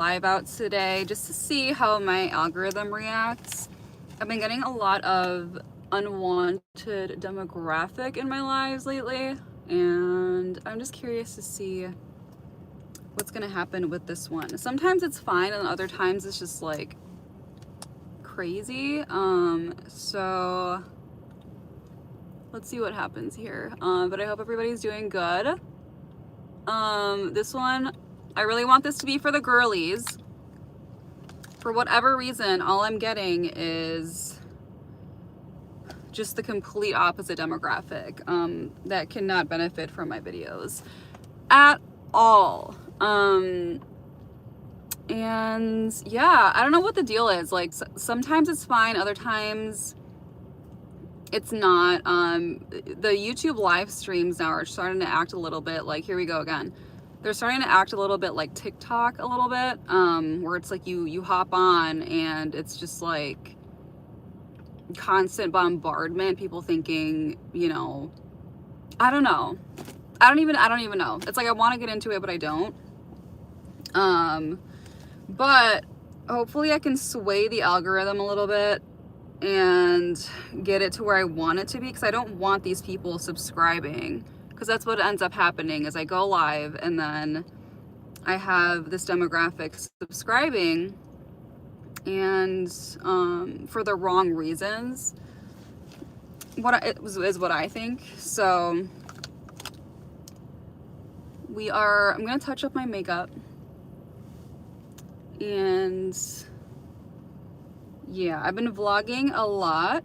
live out today just to see how my algorithm reacts. I've been getting a lot of unwanted demographic in my lives lately, and I'm just curious to see what's gonna happen with this one. Sometimes it's fine, and other times it's just like crazy. So let's see what happens here. But I hope everybody's doing good. This one, I really want this to be for the girlies. For whatever reason, all I'm getting is just the complete opposite demographic that cannot benefit from my videos at all. And yeah, I don't know what the deal is. Like, sometimes it's fine, other times it's not. The YouTube live streams now are starting to act a little bit like, here we go again. They're starting to act a little bit like TikTok a little bit, where it's like you hop on and it's just like constant bombardment, people thinking, you know, I don't know. I don't even know. It's like I want to get into it, but I don't. But hopefully I can sway the algorithm a little bit and get it to where I want it to be, because I don't want these people subscribing, because that's what ends up happening is I go live and then I have this demographic subscribing, and for the wrong reasons, is what I think. So I'm gonna touch up my makeup, and yeah, I've been vlogging a lot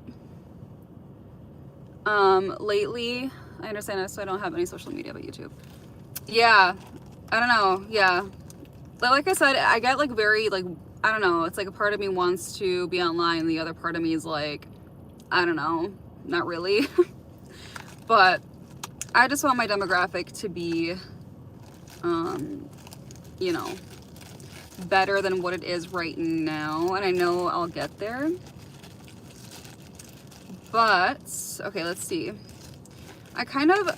lately. I understand that, so I don't have any social media but YouTube. Yeah, I don't know. Yeah, but like I said, I get like very like, I don't know, it's like a part of me wants to be online, the other part of me is like, I don't know, not really. But I just want my demographic to be you know, better than what it is right now, and I know I'll get there. But okay, let's see.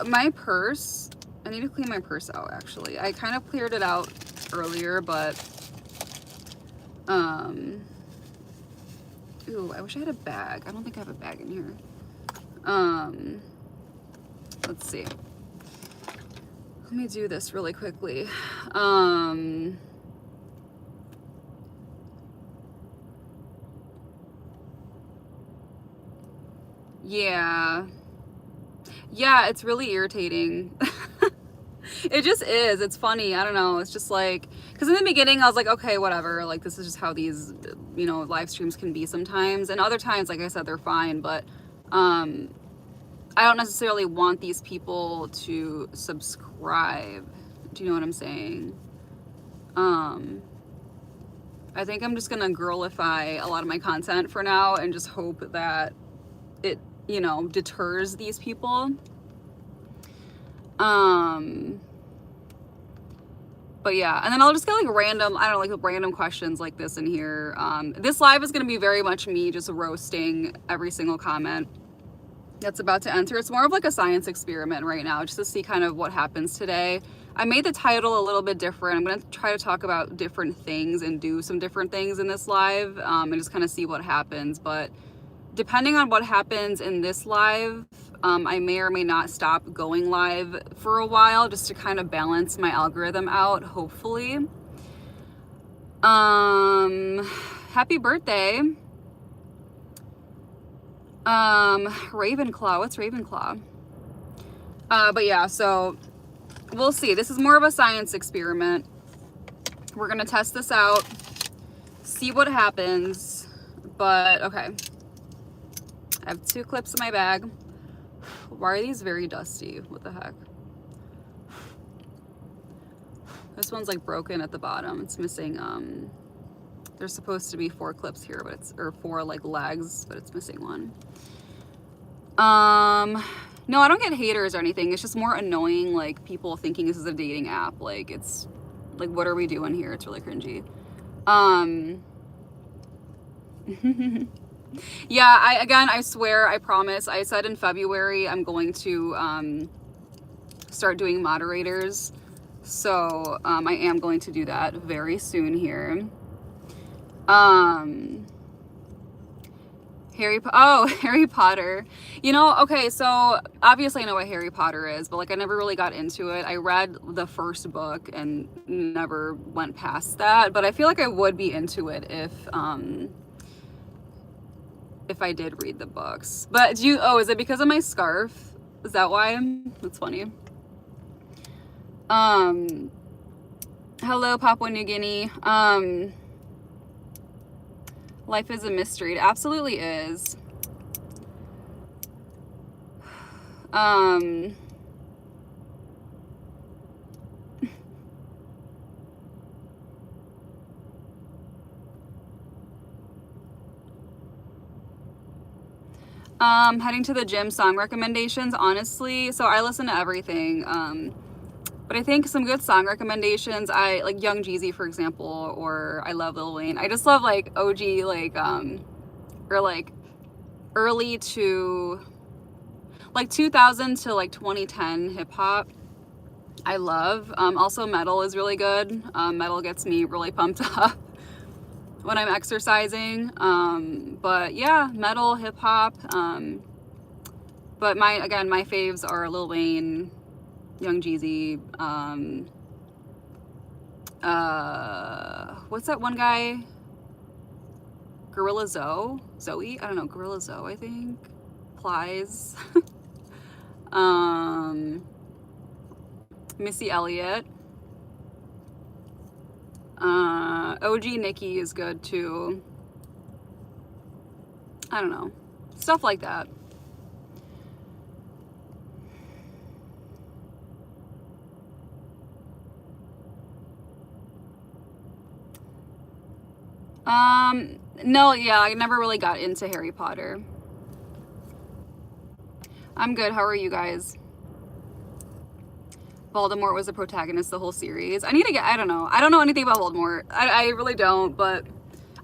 My purse, I need to clean my purse out actually. I kind of cleared it out earlier, but ooh, I wish I had a bag. I don't think I have a bag in here. Let's see. Let me do this really quickly. Yeah, it's really irritating. It just is. It's funny. I don't know. It's just like, because in the beginning I was like, okay, whatever. Like, this is just how these, you know, live streams can be sometimes. And other times, like I said, they're fine. But I don't necessarily want these people to subscribe. Do you know what I'm saying? I think I'm just gonna girlify a lot of my content for now and just hope that it, you know, deters these people. But yeah, and then I'll just get like random, I don't know, like random questions like this in here. This live is gonna be very much me just roasting every single comment that's about to enter. It's more of like a science experiment right now, just to see kind of what happens today. I made the title a little bit different. I'm gonna try to talk about different things and do some different things in this live, and just kind of see what happens. But depending on what happens in this live, I may or may not stop going live for a while, just to kind of balance my algorithm out, hopefully. Happy birthday. Ravenclaw. What's Ravenclaw? But yeah, so we'll see. This is more of a science experiment. We're gonna test this out, see what happens. But okay, I have 2 clips in my bag. Why are these very dusty? What the heck? This one's like broken at the bottom. It's missing, there's supposed to be 4 clips here, but or 4 like legs, but it's missing one. No, I don't get haters or anything. It's just more annoying, like people thinking this is a dating app. Like, it's like, what are we doing here? It's really cringy. Yeah, I swear, I promise, I said in February I'm going to start doing moderators. So I am going to do that very soon here. Harry Potter. You know, okay, so obviously I know what Harry Potter is, but like I never really got into it. I read the first book and never went past that, but I feel like I would be into it if I did read the books. But is it because of my scarf? Is that why? That's funny. Hello, Papua New Guinea. Life is a mystery. It absolutely is. Heading to the gym, song recommendations, honestly. So I listen to everything. But I think some good song recommendations, I like Young Jeezy, for example, or I love Lil Wayne. I just love like OG, like, or like early to like 2000 to like 2010 hip hop. I love. Also metal is really good. Metal gets me really pumped up when I'm exercising. But yeah, metal, hip hop. But my faves are Lil Wayne, Young Jeezy, what's that one guy? Gorilla Zoe? I don't know, Gorilla Zoe, I think. Plies. Missy Elliott. OG Nikki is good too. I don't know. Stuff like that. No, yeah, I never really got into Harry Potter. I'm good. How are you guys? Voldemort was the protagonist of the whole series. I don't know. I don't know anything about Voldemort. I really don't, but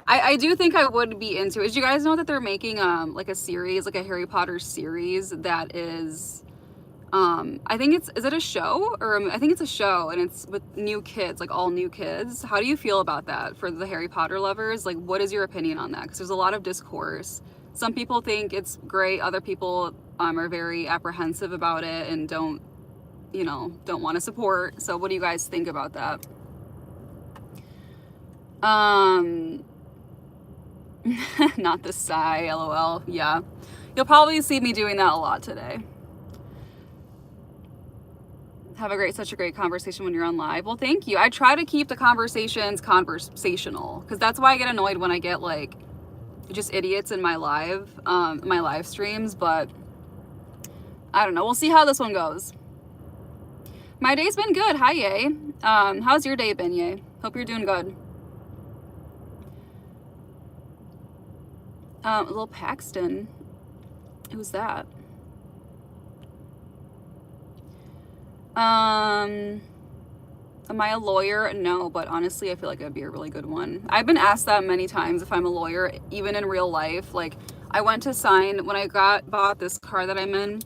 I do think I would be into it. Did you guys know that they're making like a series, like a Harry Potter series that is I think is it a show? Or I think it's a show, and it's with new kids, like all new kids. How do you feel about that for the Harry Potter lovers? Like, what is your opinion on that? Because there's a lot of discourse. Some people think it's great. Other people are very apprehensive about it and don't want to support. So what do you guys think about that? Not the sigh, lol. Yeah. You'll probably see me doing that a lot today. Have such a great conversation when you're on live. Well, thank you. I try to keep the conversations conversational, because that's why I get annoyed when I get like just idiots in my live streams, but I don't know. We'll see how this one goes. My day's been good. Hi, Ye. How's your day been, Ye? Hope you're doing good. Little Paxton. Who's that? Am I a lawyer? No, but honestly, I feel like I'd be a really good one. I've been asked that many times if I'm a lawyer, even in real life. Like, I went to sign, when I bought this car that I'm in,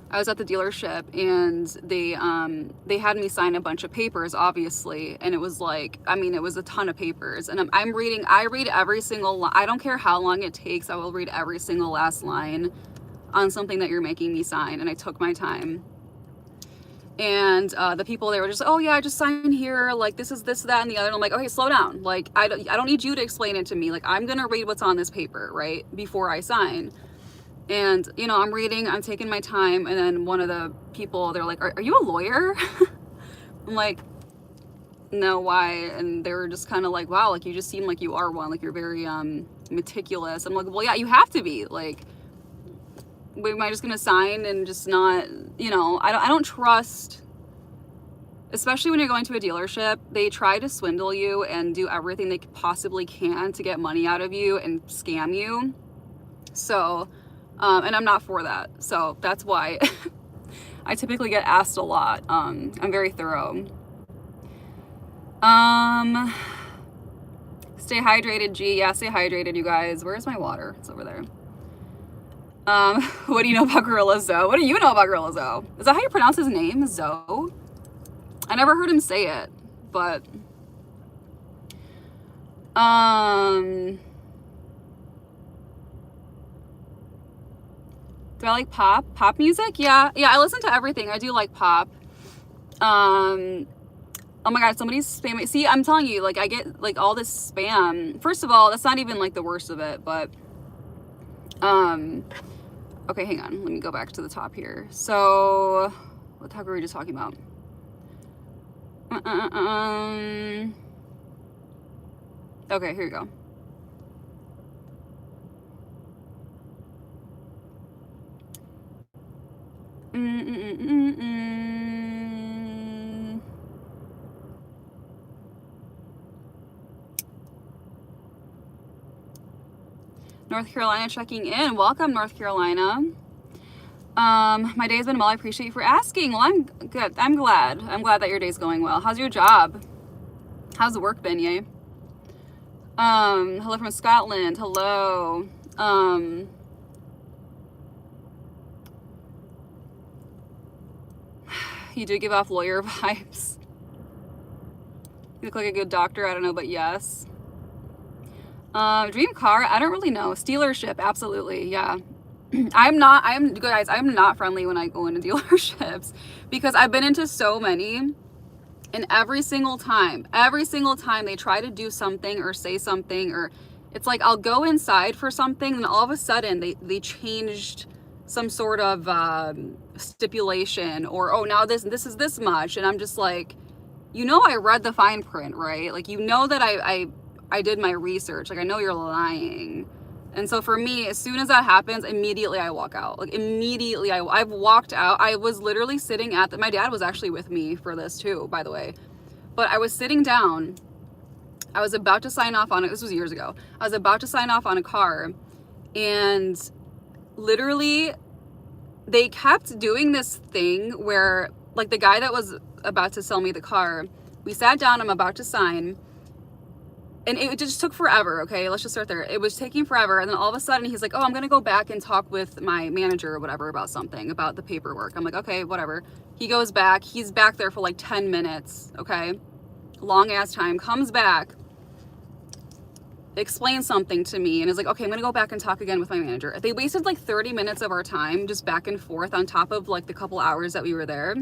I was at the dealership, and they had me sign a bunch of papers, obviously, and it was like, I mean, it was a ton of papers, and I read every single, I don't care how long it takes, I will read every single last line on something that you're making me sign, and I took my time. And the people, they were just, oh yeah, I just sign here, like this is this, that, and the other. And I'm like, okay, slow down. Like, I don't need you to explain it to me. Like, I'm gonna read what's on this paper, right, before I sign. And I'm reading, I'm taking my time, and then one of the people, they're like, are you a lawyer? I'm like, no, why? And they were just kind of like, wow, like you just seem like you are one, like you're very meticulous. I'm like, well, yeah, you have to be. Like, am I just gonna sign and just not, I don't trust, especially when you're going to a dealership, they try to swindle you and do everything they possibly can to get money out of you and scam you. So, and I'm not for that. So that's why I typically get asked a lot. I'm very thorough. Stay hydrated, G. Yeah, stay hydrated, you guys. Where's my water? It's over there. What do you know about Gorilla Zoe? What do you know about Gorilla Zoe? Is that how you pronounce his name? Zoe? I never heard him say it, but do I like pop? Pop music? Yeah, I listen to everything. I do like pop. Oh my god, somebody's spamming. See, I'm telling you, like, I get like all this spam. First of all, that's not even like the worst of it, but okay, hang on. Let me go back to the top here. So, what the heck were we just talking about? Okay, here you go. North Carolina checking in. Welcome, North Carolina. My day's been well. I appreciate you for asking. Well, I'm good. I'm glad that your day's going well. How's your job? How's the work been, yay? Hello from Scotland. Hello. You do give off lawyer vibes. You look like a good doctor. I don't know, but yes. Dream car? I don't really know. Dealership, absolutely. Yeah. I'm guys, I'm not friendly when I go into dealerships because I've been into so many, and every single time they try to do something or say something, or it's like I'll go inside for something and all of a sudden they changed some sort of stipulation, or oh, now this is this much, and I'm just like, I read the fine print, right? Like, that I did my research. Like, I know you're lying. And so for me, as soon as that happens, immediately I walk out. Like, immediately I've walked out. I was literally sitting at my dad was actually with me for this too, by the way. But I was sitting down. I was about to sign off on it. This was years ago. I was about to sign off on a car, and literally they kept doing this thing where, like, the guy that was about to sell me the car, we sat down, I'm about to sign, and it just took forever. Okay, let's just start there. It was taking forever, and then all of a sudden he's like, oh, I'm gonna go back and talk with my manager or whatever about something, about the paperwork. I'm like, okay, whatever. He goes back, he's back there for like 10 minutes, okay, long ass time, comes back, explains something to me, and is like, okay, I'm gonna go back and talk again with my manager. They wasted like 30 minutes of our time just back and forth on top of like the couple hours that we were there.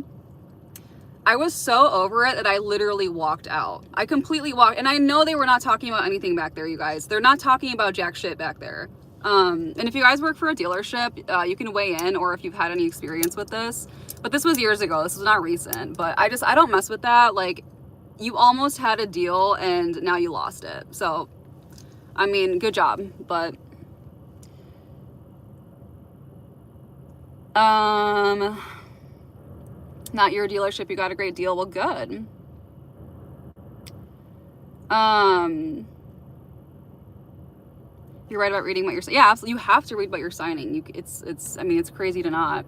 I was so over it that I literally walked out. I completely walked, and I know they were not talking about anything back there, you guys. They're not talking about jack shit back there. And if you guys work for a dealership, you can weigh in, or if you've had any experience with this. But this was years ago. This was not recent. But I don't mess with that. Like, you almost had a deal, and now you lost it. So, I mean, good job. But, not your dealership, you got a great deal. Well, good. You're right about reading what you're saying. Yeah, absolutely. You have to read what you're signing. I mean, it's crazy to not.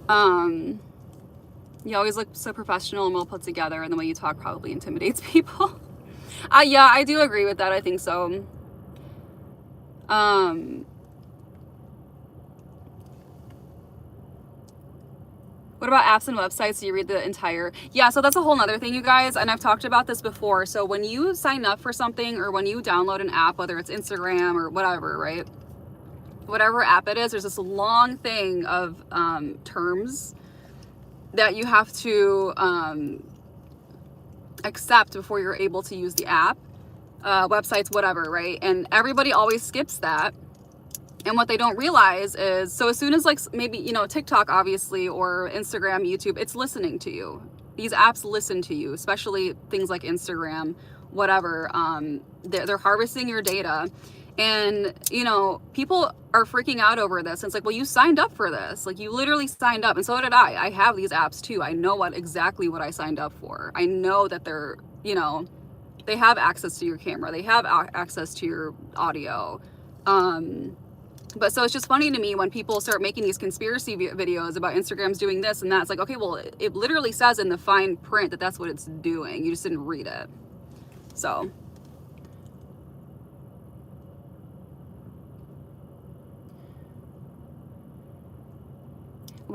You always look so professional and well put together, and the way you talk probably intimidates people. Yeah, I do agree with that. I think so. What about apps and websites? Do you read the entire? Yeah, so that's a whole nother thing, you guys, and I've talked about this before. So when you sign up for something, or when you download an app, whether it's Instagram or whatever, right? Whatever app it is, there's this long thing of terms that you have to accept before you're able to use the app, websites, whatever, right? And everybody always skips that. And what they don't realize is, so as soon as, like, maybe, TikTok, obviously, or Instagram, YouTube, it's listening to you. These apps listen to you, especially things like Instagram, whatever. They're harvesting your data. And, people are freaking out over this. And it's like, well, you signed up for this. Like, you literally signed up. And so did I. I have these apps too. I know exactly what I signed up for. I know that they're, they have access to your camera. They have access to your audio. But so it's just funny to me when people start making these conspiracy videos about Instagram's doing this and that. It's like, okay, well, it literally says in the fine print that that's what it's doing. You just didn't read it. So.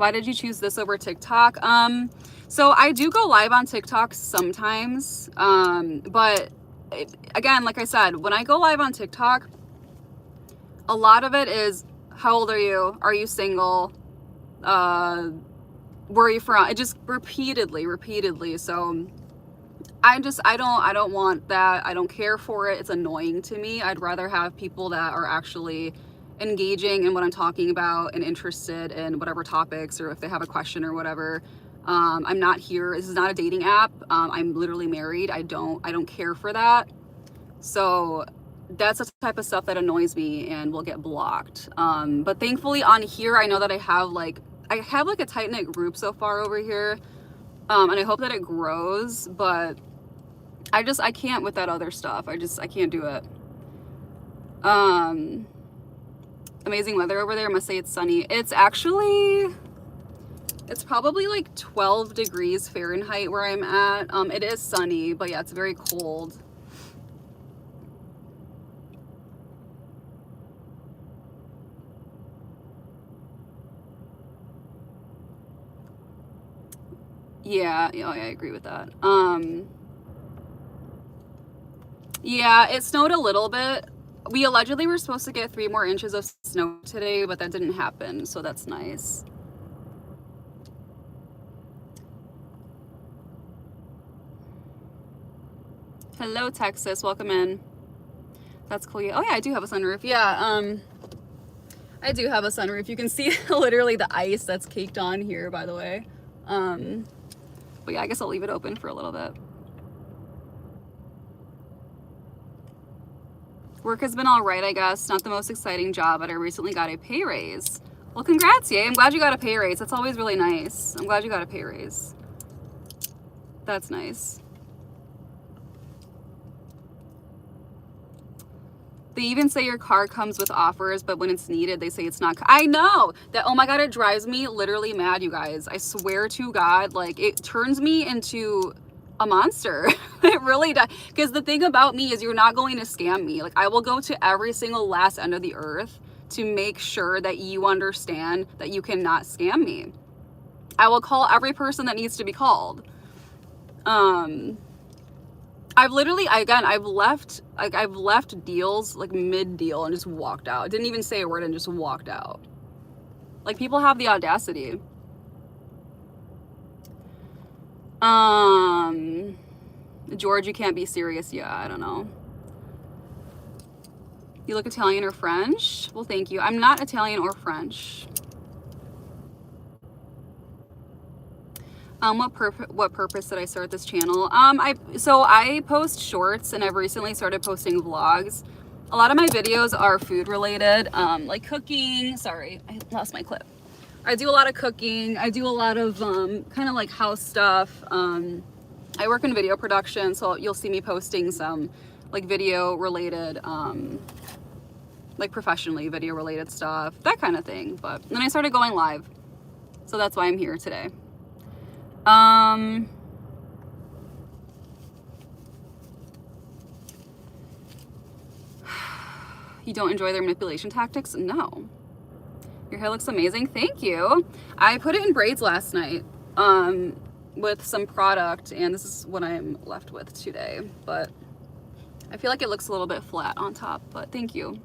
Why did you choose this over TikTok? So I do go live on TikTok sometimes, but again, like I said, when I go live on TikTok, a lot of it is, how old are you? Are you single? Where are you from? It just repeatedly. So I don't want that. I don't care for it. It's annoying to me. I'd rather have people that are actually engaging in what I'm talking about and interested in whatever topics, or if they have a question or whatever. I'm not here. This is not a dating app. I'm literally married. I don't care for that. So that's the type of stuff that annoys me and will get blocked. But thankfully on here, I know that I have like a tight-knit group so far over here. And I hope that it grows, but I can't with that other stuff. I can't do it. Amazing weather over there. I must say it's sunny. It's probably like 12 degrees Fahrenheit where I'm at. It is sunny, but yeah, it's very cold. Yeah, I agree with that. Yeah, it snowed a little bit. We allegedly were supposed to get 3 more inches of snow today, but that didn't happen, so that's nice. Hello, Texas. Welcome in. That's cool. Oh yeah, I do have a sunroof. Yeah, I do have a sunroof. You can see literally the ice that's caked on here, by the way. But yeah, I guess I'll leave it open for a little bit. Work has been all right, I guess. Not the most exciting job, but I recently got a pay raise. Well, congrats, yay. I'm glad you got a pay raise. That's always really nice. I'm glad you got a pay raise. That's nice. They even say your car comes with offers, but when it's needed, they say it's not. I know that. Oh my God, it drives me literally mad, you guys. I swear to God, like it turns me into a monster. It really does. Because the thing about me is you're not going to scam me. Like I will go to every single last end of the earth to make sure that you understand that you cannot scam me. I will call every person that needs to be called. I've literally, again, I've left deals like mid-deal and just walked out. I didn't even say a word and just walked out. Like people have the audacity. George, you can't be serious. Yeah, I don't know. You look Italian or French? Well, thank you. I'm not Italian or French. What purpose did I start this channel? So I post shorts and I've recently started posting vlogs. A lot of my videos are food related, like cooking. Sorry, I lost my clip. I do a lot of cooking. I do a lot of kind of like house stuff. I work in video production, so you'll see me posting some like video related, like professionally video related stuff, that kind of thing. But then I started going live, so that's why I'm here today. You don't enjoy their manipulation tactics? No. Your hair looks amazing. Thank you. I put it in braids last night with some product, and this is what I'm left with today. But I feel like it looks a little bit flat on top, but thank you.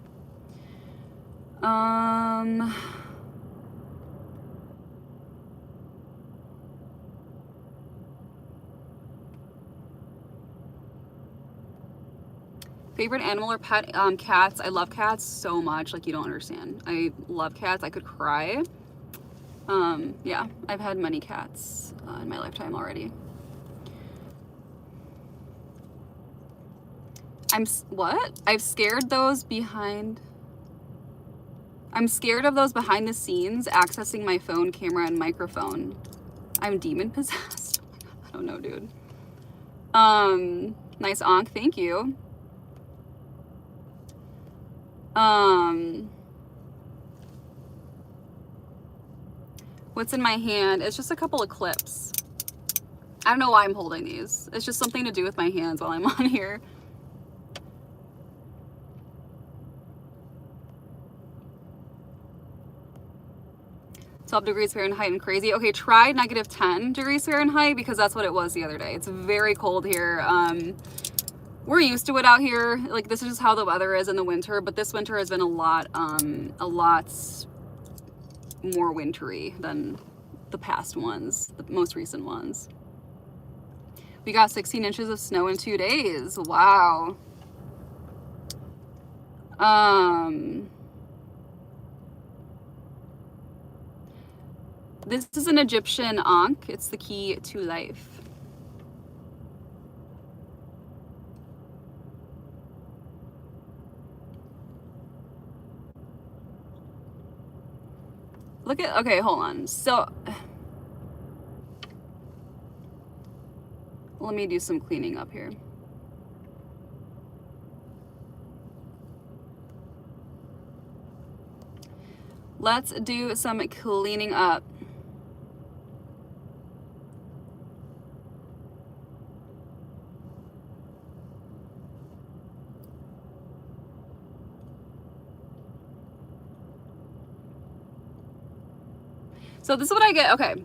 Favorite animal or pet? Cats. I love cats so much, like you don't understand. I love cats. I could cry. Yeah, I've had many cats in my lifetime already. What? I'm scared of those behind the scenes accessing my phone, camera, and microphone. I'm demon possessed. Oh my God, I don't know, dude. Nice onk, thank you. What's in my hand? It's just a couple of clips. I don't know why I'm holding these. It's just something to do with my hands while I'm on here. 12 degrees Fahrenheit and crazy. Okay, try negative 10 degrees Fahrenheit because that's what it was the other day. It's very cold here. We're used to it out here. Like, this is just how the weather is in the winter, but this winter has been a lot more wintry than the past ones, the most recent ones. We got 16 inches of snow in 2 days. Wow. This is an Egyptian Ankh. It's the key to life. Look at, okay, hold on. So, let me do some cleaning up here. Let's do some cleaning up. So this is what I get, okay.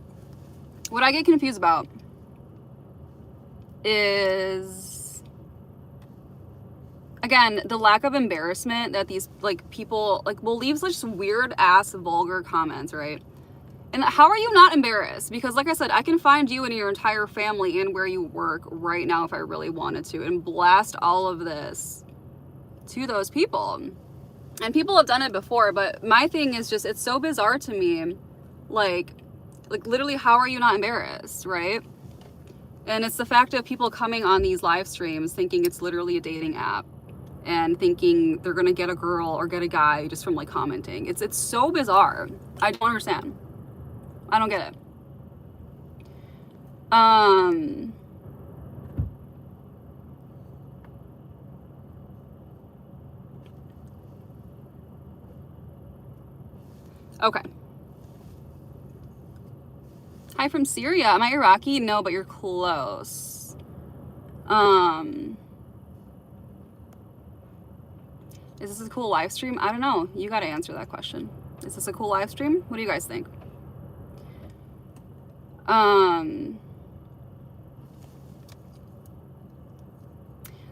What I get confused about is, again, the lack of embarrassment that these like people like will leave such weird ass vulgar comments, right? And how are you not embarrassed? Because like I said, I can find you and your entire family and where you work right now if I really wanted to and blast all of this to those people. And people have done it before, but my thing is just, it's so bizarre to me. Like literally, how are you not embarrassed, right? And it's the fact of people coming on these live streams thinking it's literally a dating app and thinking they're gonna get a girl or get a guy just from like commenting. It's so bizarre. I don't understand. I don't get it. Okay. Hi from Syria. Am I Iraqi? No, but you're close. Is this a cool live stream? I don't know. You got to answer that question. Is this a cool live stream? What do you guys think?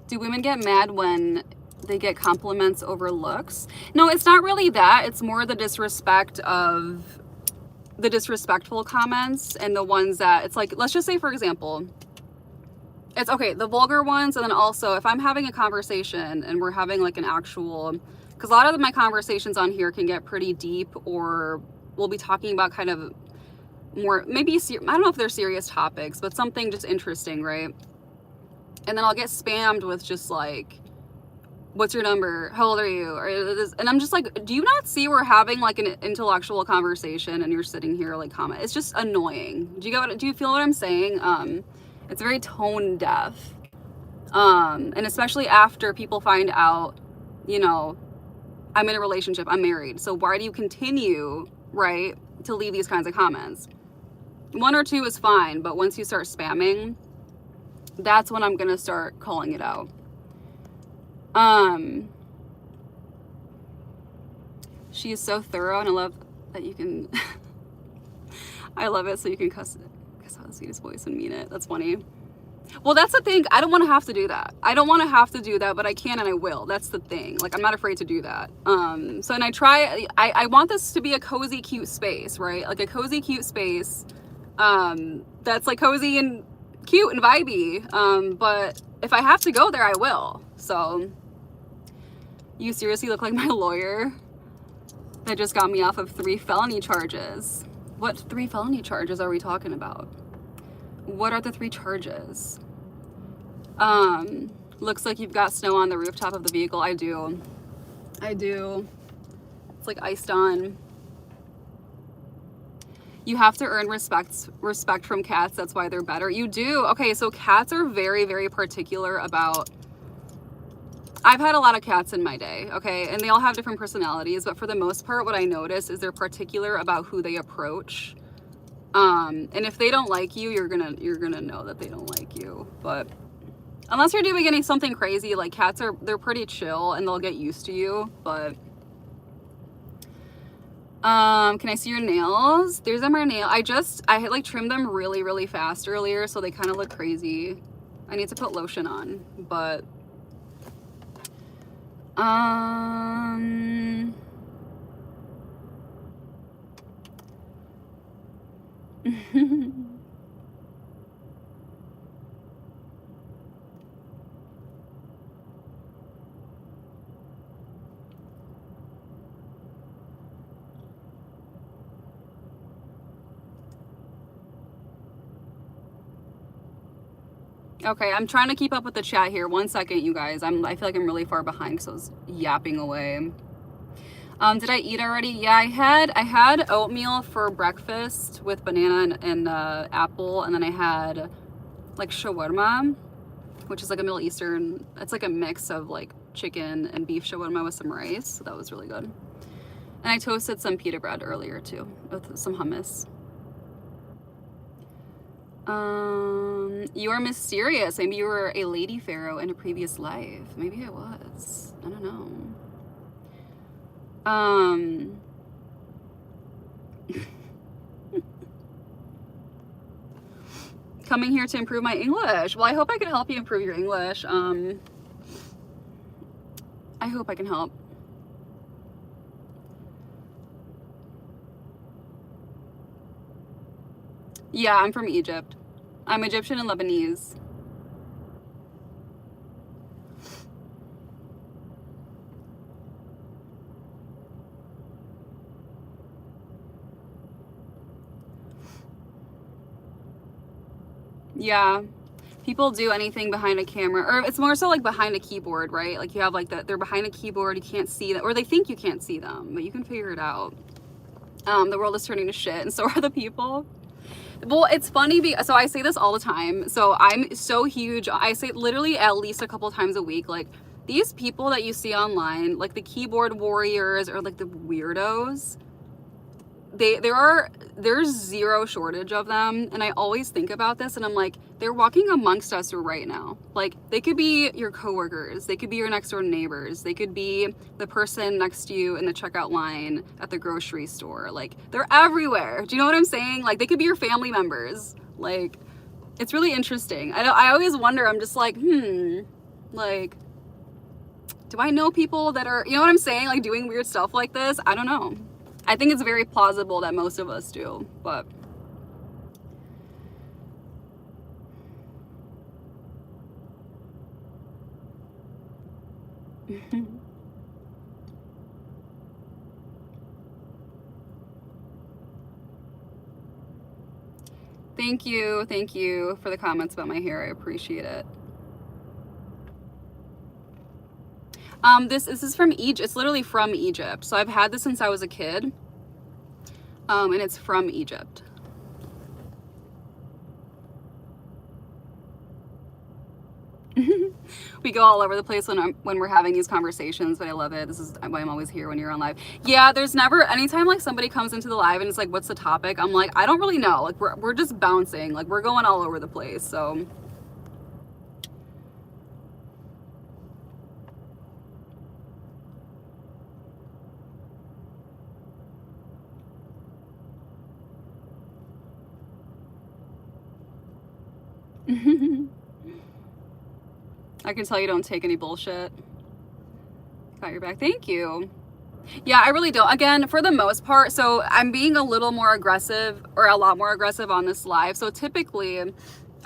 Do women get mad when they get compliments over looks? No, it's not really that. It's more the disrespect of the disrespectful comments and the ones that it's like, let's just say, for example, it's okay, the vulgar ones. And then also if I'm having a conversation and we're having like an actual, because a lot of my conversations on here can get pretty deep, or we'll be talking about kind of more, maybe, I don't know if they're serious topics, but something just interesting, right? And then I'll get spammed with just like, what's your number? How old are you? And I'm just like, do you not see we're having like an intellectual conversation and you're sitting here like comment? It's just annoying. Do you feel what I'm saying? It's very tone deaf. And especially after people find out, you know, I'm in a relationship, I'm married. So why do you continue, right, to leave these kinds of comments? 1 or 2 is fine, but once you start spamming, that's when I'm gonna start calling it out. She is so thorough, and I love that you can I love it so you can cuss out the sweetest voice and mean it. That's funny. Well, that's the thing. I don't want to have to do that. I don't want to have to do that, but I can and I will. That's the thing. Like, I'm not afraid to do that. So, and I want this to be a cozy, cute space, right? Like a cozy, cute space that's like cozy and cute and vibey. But if I have to go there, I will. So, you seriously look like my lawyer that just got me off of 3 felony charges. What 3 felony charges are we talking about? What are the 3 charges? Looks like you've got snow on the rooftop of the vehicle. I do. It's like iced on. You have to earn respect from cats. That's why they're better. You do. Okay, so cats are very, very particular about... I've had a lot of cats in my day, okay? And they all have different personalities, but for the most part, what I notice is they're particular about who they approach. And if they don't like you, you're gonna know that they don't like you. But unless you're doing something crazy, like cats they're pretty chill and they'll get used to you. But Can I see your nails? There's my nail. I had like trimmed them really, really fast earlier, so they kind of look crazy. I need to put lotion on, but okay, I'm trying to keep up with the chat here. 1 second, you guys. I feel like I'm really far behind because I was yapping away. Did I eat already? Yeah, I had oatmeal for breakfast with banana and apple, and then I had like shawarma, which is like a Middle Eastern. It's like a mix of like chicken and beef shawarma with some rice. So that was really good. And I toasted some pita bread earlier too with some hummus. You are mysterious. Maybe you were a lady pharaoh in a previous life. Maybe I was. I don't know. Coming here to improve my English. Well, I hope I can help you improve your English. I hope I can help. Yeah, I'm from Egypt. I'm Egyptian and Lebanese. Yeah, people do anything behind a camera, or it's more so like behind a keyboard, right? Like you have like that, they're behind a keyboard, you can't see them, or they think you can't see them, but you can figure it out. The world is turning to shit, and so are the people. Well, it's funny, so I say this all the time. So I'm so huge. I say literally at least a couple times a week, like these people that you see online, like the keyboard warriors or like the weirdos, there's zero shortage of them. And I always think about this and I'm like, they're walking amongst us right now. Like they could be your coworkers, they could be your next door neighbors, they could be the person next to you in the checkout line at the grocery store. Like they're everywhere. Do you know what I'm saying? Like they could be your family members. Like it's really interesting. I always wonder, I'm just like, like, do I know people that are, you know what I'm saying? Like doing weird stuff like this? I don't know. I think it's very plausible that most of us do, but. Thank you for the comments about my hair. I appreciate it. This is from Egypt. It's literally from Egypt. So I've had this since I was a kid. And it's from Egypt. We go all over the place when we're having these conversations, but I love it. This is why I'm always here when you're on live. Yeah, there's never, anytime like somebody comes into the live and it's like, what's the topic? I'm like, I don't really know. Like we're just bouncing. Like we're going all over the place. So. I can tell you don't take any bullshit. Got your back. Thank you. Yeah, I really don't. Again, for the most part, so I'm being a little more aggressive or a lot more aggressive on this live. So typically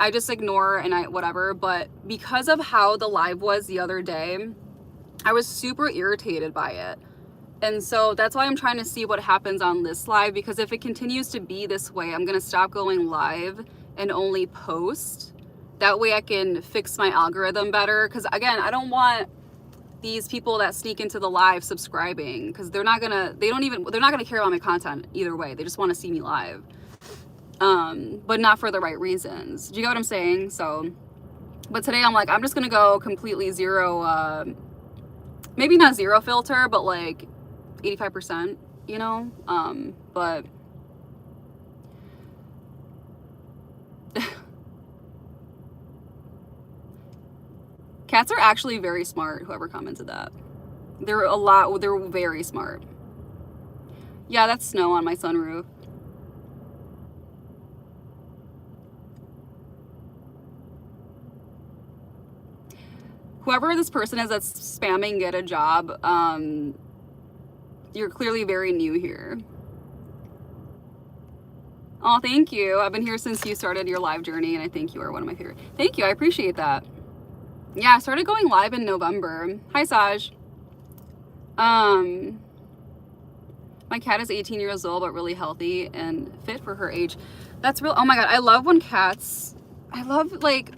I just ignore and whatever, but because of how the live was the other day, I was super irritated by it. And so that's why I'm trying to see what happens on this live, because if it continues to be this way, I'm going to stop going live and only post. That way I can fix my algorithm better. Because again, I don't want these people that sneak into the live subscribing, because they're not gonna care about my content either way. They just want to see me live, but not for the right reasons. Do you get what I'm saying? So, but today I'm like, I'm just gonna go completely zero, maybe not zero filter, but like 85%, you know, but cats are actually very smart, whoever commented that. They're very smart. Yeah, that's snow on my sunroof. Whoever this person is that's spamming get a job, you're clearly very new here. Oh, thank you. I've been here since you started your live journey, and I think you are one of my favorite. Thank you. I appreciate that. Yeah, I started going live in November. Hi, Saj. My cat is 18 years old, but really healthy and fit for her age. That's real. Oh my God. I love when cats, I love like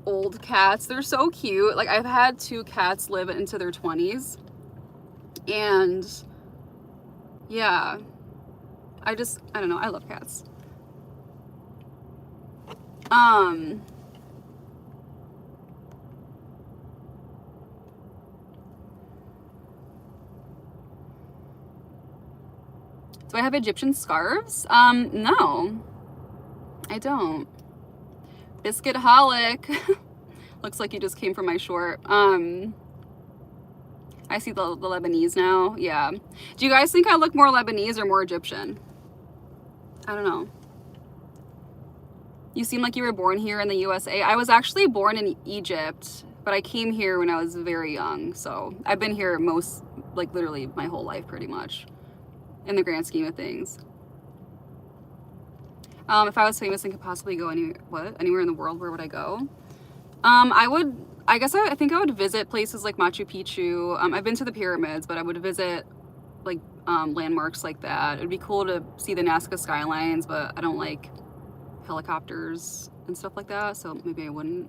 old cats. They're so cute. Like I've had 2 cats live into their 20s. And yeah, I don't know. I love cats. Do I have Egyptian scarves? No, I don't. Biscuit-holic. Looks like you just came from my short. I see the Lebanese now. Yeah. Do you guys think I look more Lebanese or more Egyptian? I don't know. You seem like you were born here in the USA. I was actually born in Egypt, but I came here when I was very young. So I've been here literally my whole life pretty much in the grand scheme of things. If I was famous and could possibly go anywhere in the world, where would I go? I think I would visit places like Machu Picchu. I've been to the pyramids, but I would visit like landmarks like that. It'd be cool to see the Nazca skylines, but I don't like helicopters and stuff like that, so maybe I wouldn't.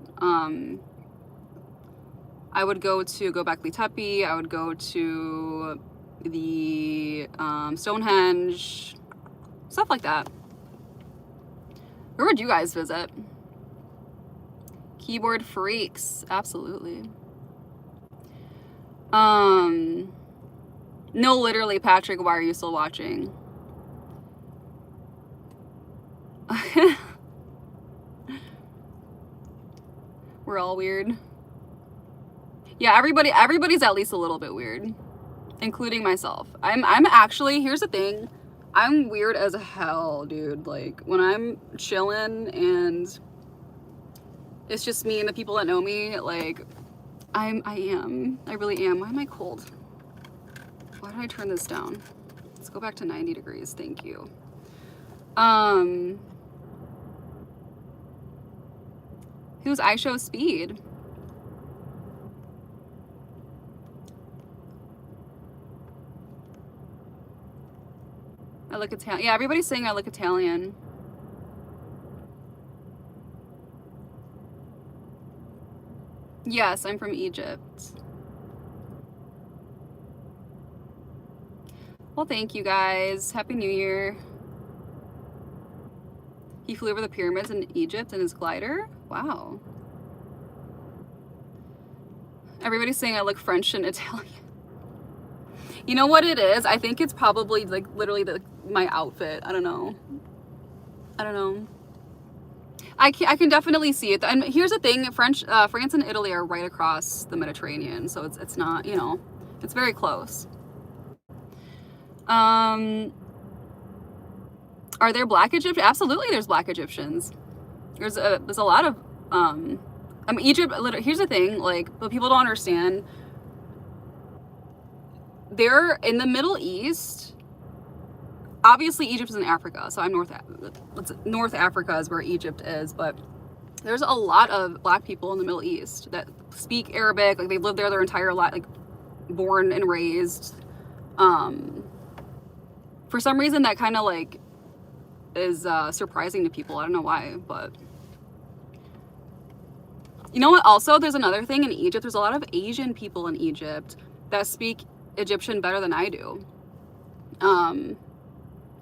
I would go to Göbekli Tepe. I would go to the Stonehenge, stuff like that. Where would you guys visit? Keyboard freaks, absolutely. No, literally, Patrick, why are you still watching? We're all weird. Yeah, everybody's at least a little bit weird, including myself. I'm actually, here's the thing, I'm weird as hell, dude. Like when I'm chilling and it's just me and the people that know me, like I really am. Why am I cold? Why did I turn this down? Let's go back to 90 degrees. Thank you. Who's I Show Speed? I look Italian. Yeah, everybody's saying I look Italian. Yes, I'm from Egypt. Well, thank you guys. Happy New Year. He flew over the pyramids in Egypt in his glider? Wow. Everybody's saying I look French and Italian. You know what it is? I think it's probably like literally my outfit. I don't know. I can definitely see it. And here's the thing, France and Italy are right across the Mediterranean, so it's not, you know, it's very close. Are there black Egyptians? Absolutely, there's black Egyptians. There's a lot of I mean, Egypt. Here's the thing, like, what people don't understand. They're in the Middle East. Obviously, Egypt is in Africa, so I'm North Africa is where Egypt is, but there's a lot of black people in the Middle East that speak Arabic. Like they've lived there their entire life, like born and raised. For some reason, that kind of like is surprising to people. I don't know why, but you know what? Also, there's another thing in Egypt. There's a lot of Asian people in Egypt that speak Egyptian better than I do.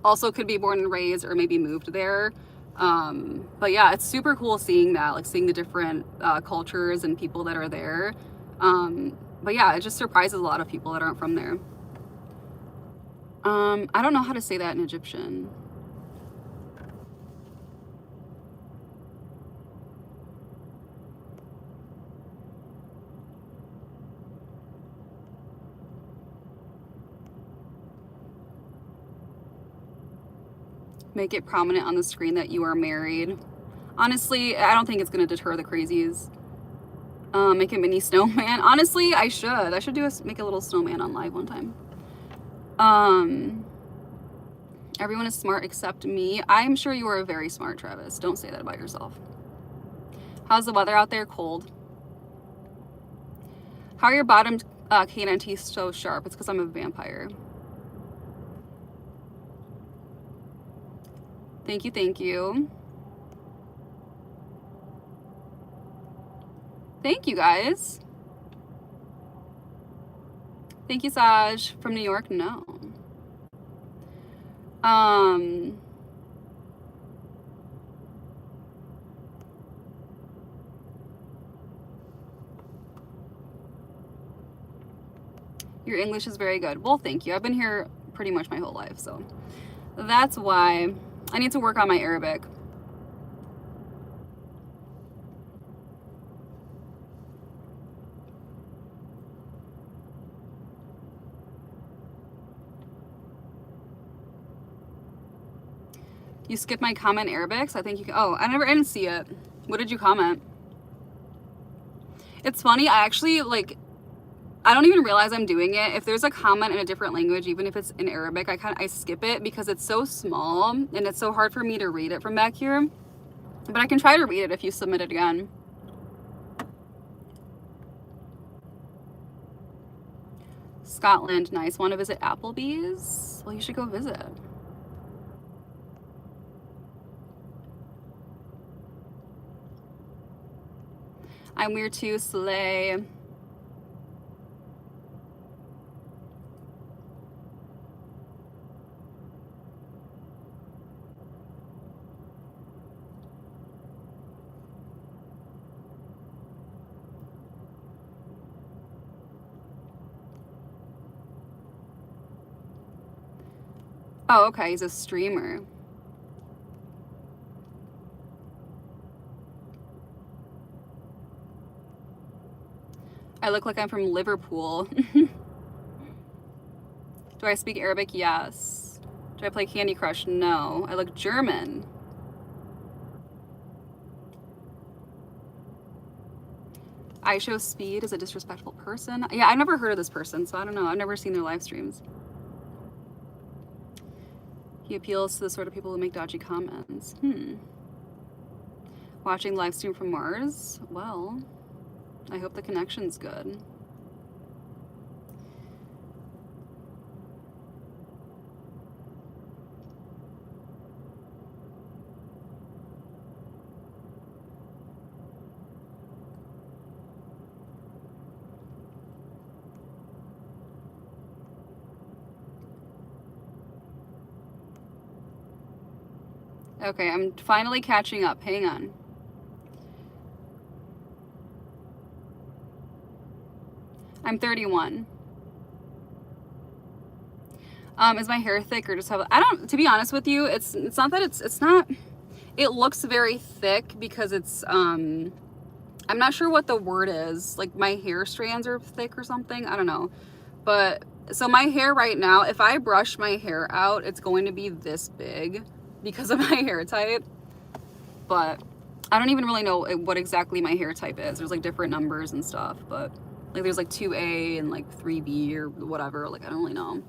Also could be born and raised or maybe moved there. But yeah, it's super cool seeing that, like seeing the different cultures and people that are there. But yeah, it just surprises a lot of people that aren't from there. I don't know how to say that in Egyptian. Make it prominent on the screen that you are married. Honestly, I don't think it's going to deter the crazies. Make a mini snowman. Honestly, I should make a little snowman on live one time. Everyone is smart except me. I'm sure you are very smart, Travis. Don't say that about yourself. How's the weather out there? Cold. How are your bottom canine teeth so sharp? It's because I'm a vampire. Thank you, thank you. Thank you, guys. Thank you, Saj. From New York? No. Your English is very good. Well, thank you. I've been here pretty much my whole life, so that's why I need to work on my Arabic. You skipped my comment Arabic, so I think you can. Oh, I didn't see it. What did you comment? It's funny, I actually, like, I don't even realize I'm doing it. If there's a comment in a different language, even if it's in Arabic, I skip it because it's so small and it's so hard for me to read it from back here. But I can try to read it if you submit it again. Scotland, nice. Want to visit Applebee's? Well, you should go visit. I'm weird too, slay. Oh, okay, he's a streamer. I look like I'm from Liverpool. Do I speak Arabic? Yes. Do I play Candy Crush? No. I look German. I show speed is a disrespectful person. Yeah, I've never heard of this person, so I don't know. I've never seen their live streams. He appeals to the sort of people who make dodgy comments. Watching live stream from Mars? Well, I hope the connection's good. Okay, I'm finally catching up. Hang on. I'm 31. Is my hair thick or just have, I don't, to be honest with you, it's not that it's not, it looks very thick because it's, I'm not sure what the word is. Like my hair strands are thick or something. I don't know. But so my hair right now, if I brush my hair out, it's going to be this big because of my hair type. But I don't even really know what exactly my hair type is. There's like different numbers and stuff, but like there's like 2A and like 3B or whatever. Like I don't really know.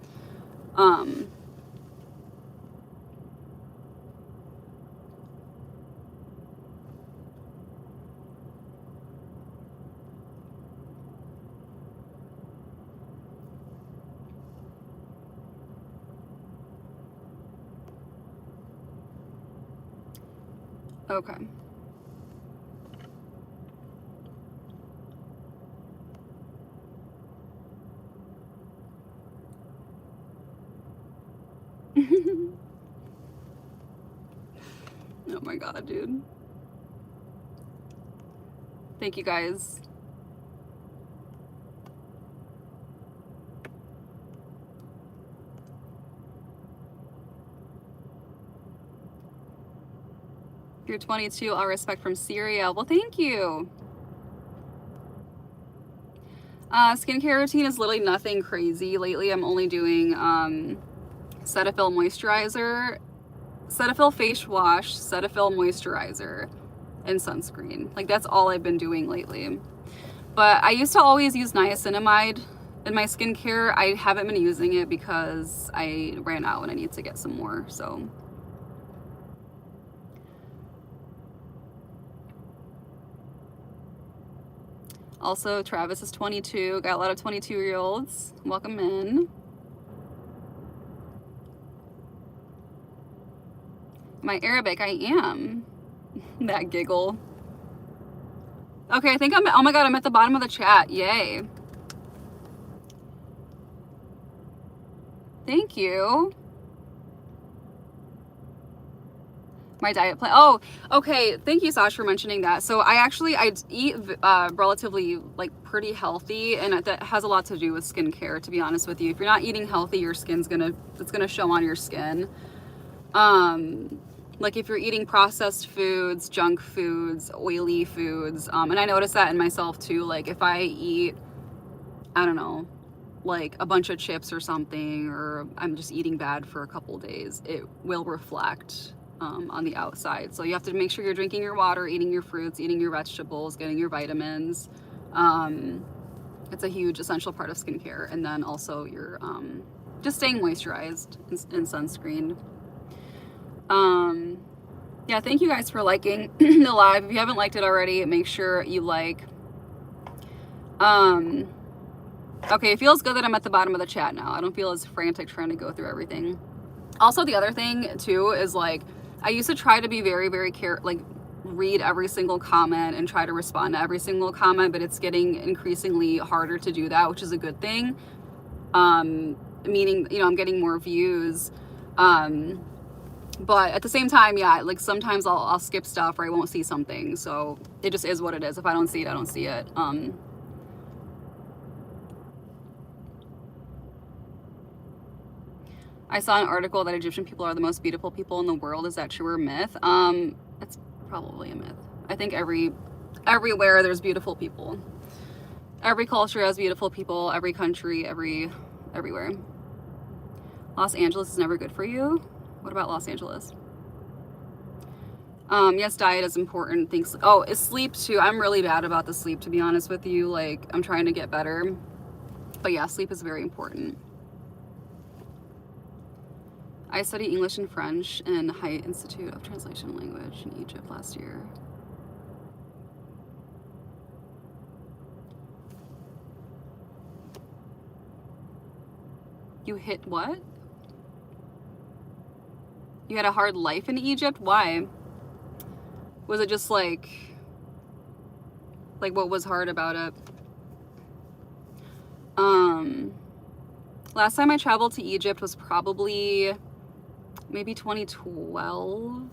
Okay. Oh my god, dude. Thank you guys. You're 22, all respect from Syria. Well, thank you. Skincare routine is literally nothing crazy. Lately, I'm only doing Cetaphil moisturizer Cetaphil face wash, Cetaphil moisturizer, and sunscreen. Like that's all I've been doing lately. But I used to always use niacinamide in my skincare. I haven't been using it because I ran out and I need to get some more. So also, Travis is 22. Got a lot of 22-year-olds. Welcome in. Am I Arabic? I am. That giggle. Okay, I think I'm, oh my God, I'm at the bottom of the chat. Yay. Thank you. My diet plan. Oh, okay. Thank you, Sasha, for mentioning that. So I eat relatively like pretty healthy, and that has a lot to do with skincare, to be honest with you. If you're not eating healthy, your skin's it's gonna show on your skin. Like if you're eating processed foods, junk foods, oily foods, and I notice that in myself too. Like if I eat, I don't know, like a bunch of chips or something, or I'm just eating bad for a couple days, it will reflect on the outside. So you have to make sure you're drinking your water, eating your fruits, eating your vegetables, getting your vitamins. It's a huge essential part of skincare. And then also you're just staying moisturized and sunscreened. Yeah, thank you guys for liking the live. If you haven't liked it already, make sure you like. Okay, it feels good that I'm at the bottom of the chat now. I don't feel as frantic trying to go through everything. Also, the other thing too is like, I used to try to be very, very read every single comment and try to respond to every single comment, but it's getting increasingly harder to do that, which is a good thing. Meaning, you know, I'm getting more views. But at the same time, yeah, like sometimes I'll skip stuff or I won't see something. So it just is what it is. If I don't see it, I don't see it. I saw an article that Egyptian people are the most beautiful people in the world. Is that true or myth? It's probably a myth. I think everywhere there's beautiful people. Every culture has beautiful people. Every country, everywhere. Los Angeles is never good for you. What about Los Angeles? Yes, diet is important. Things. Oh, is sleep too. I'm really bad about the sleep, to be honest with you. Like I'm trying to get better. But yeah, sleep is very important. I studied English and French in Haidt Institute of Translation Language in Egypt last year. You hit what? You had a hard life in Egypt? Why? Was it just like what was hard about it? Last time I traveled to Egypt was probably maybe 2012.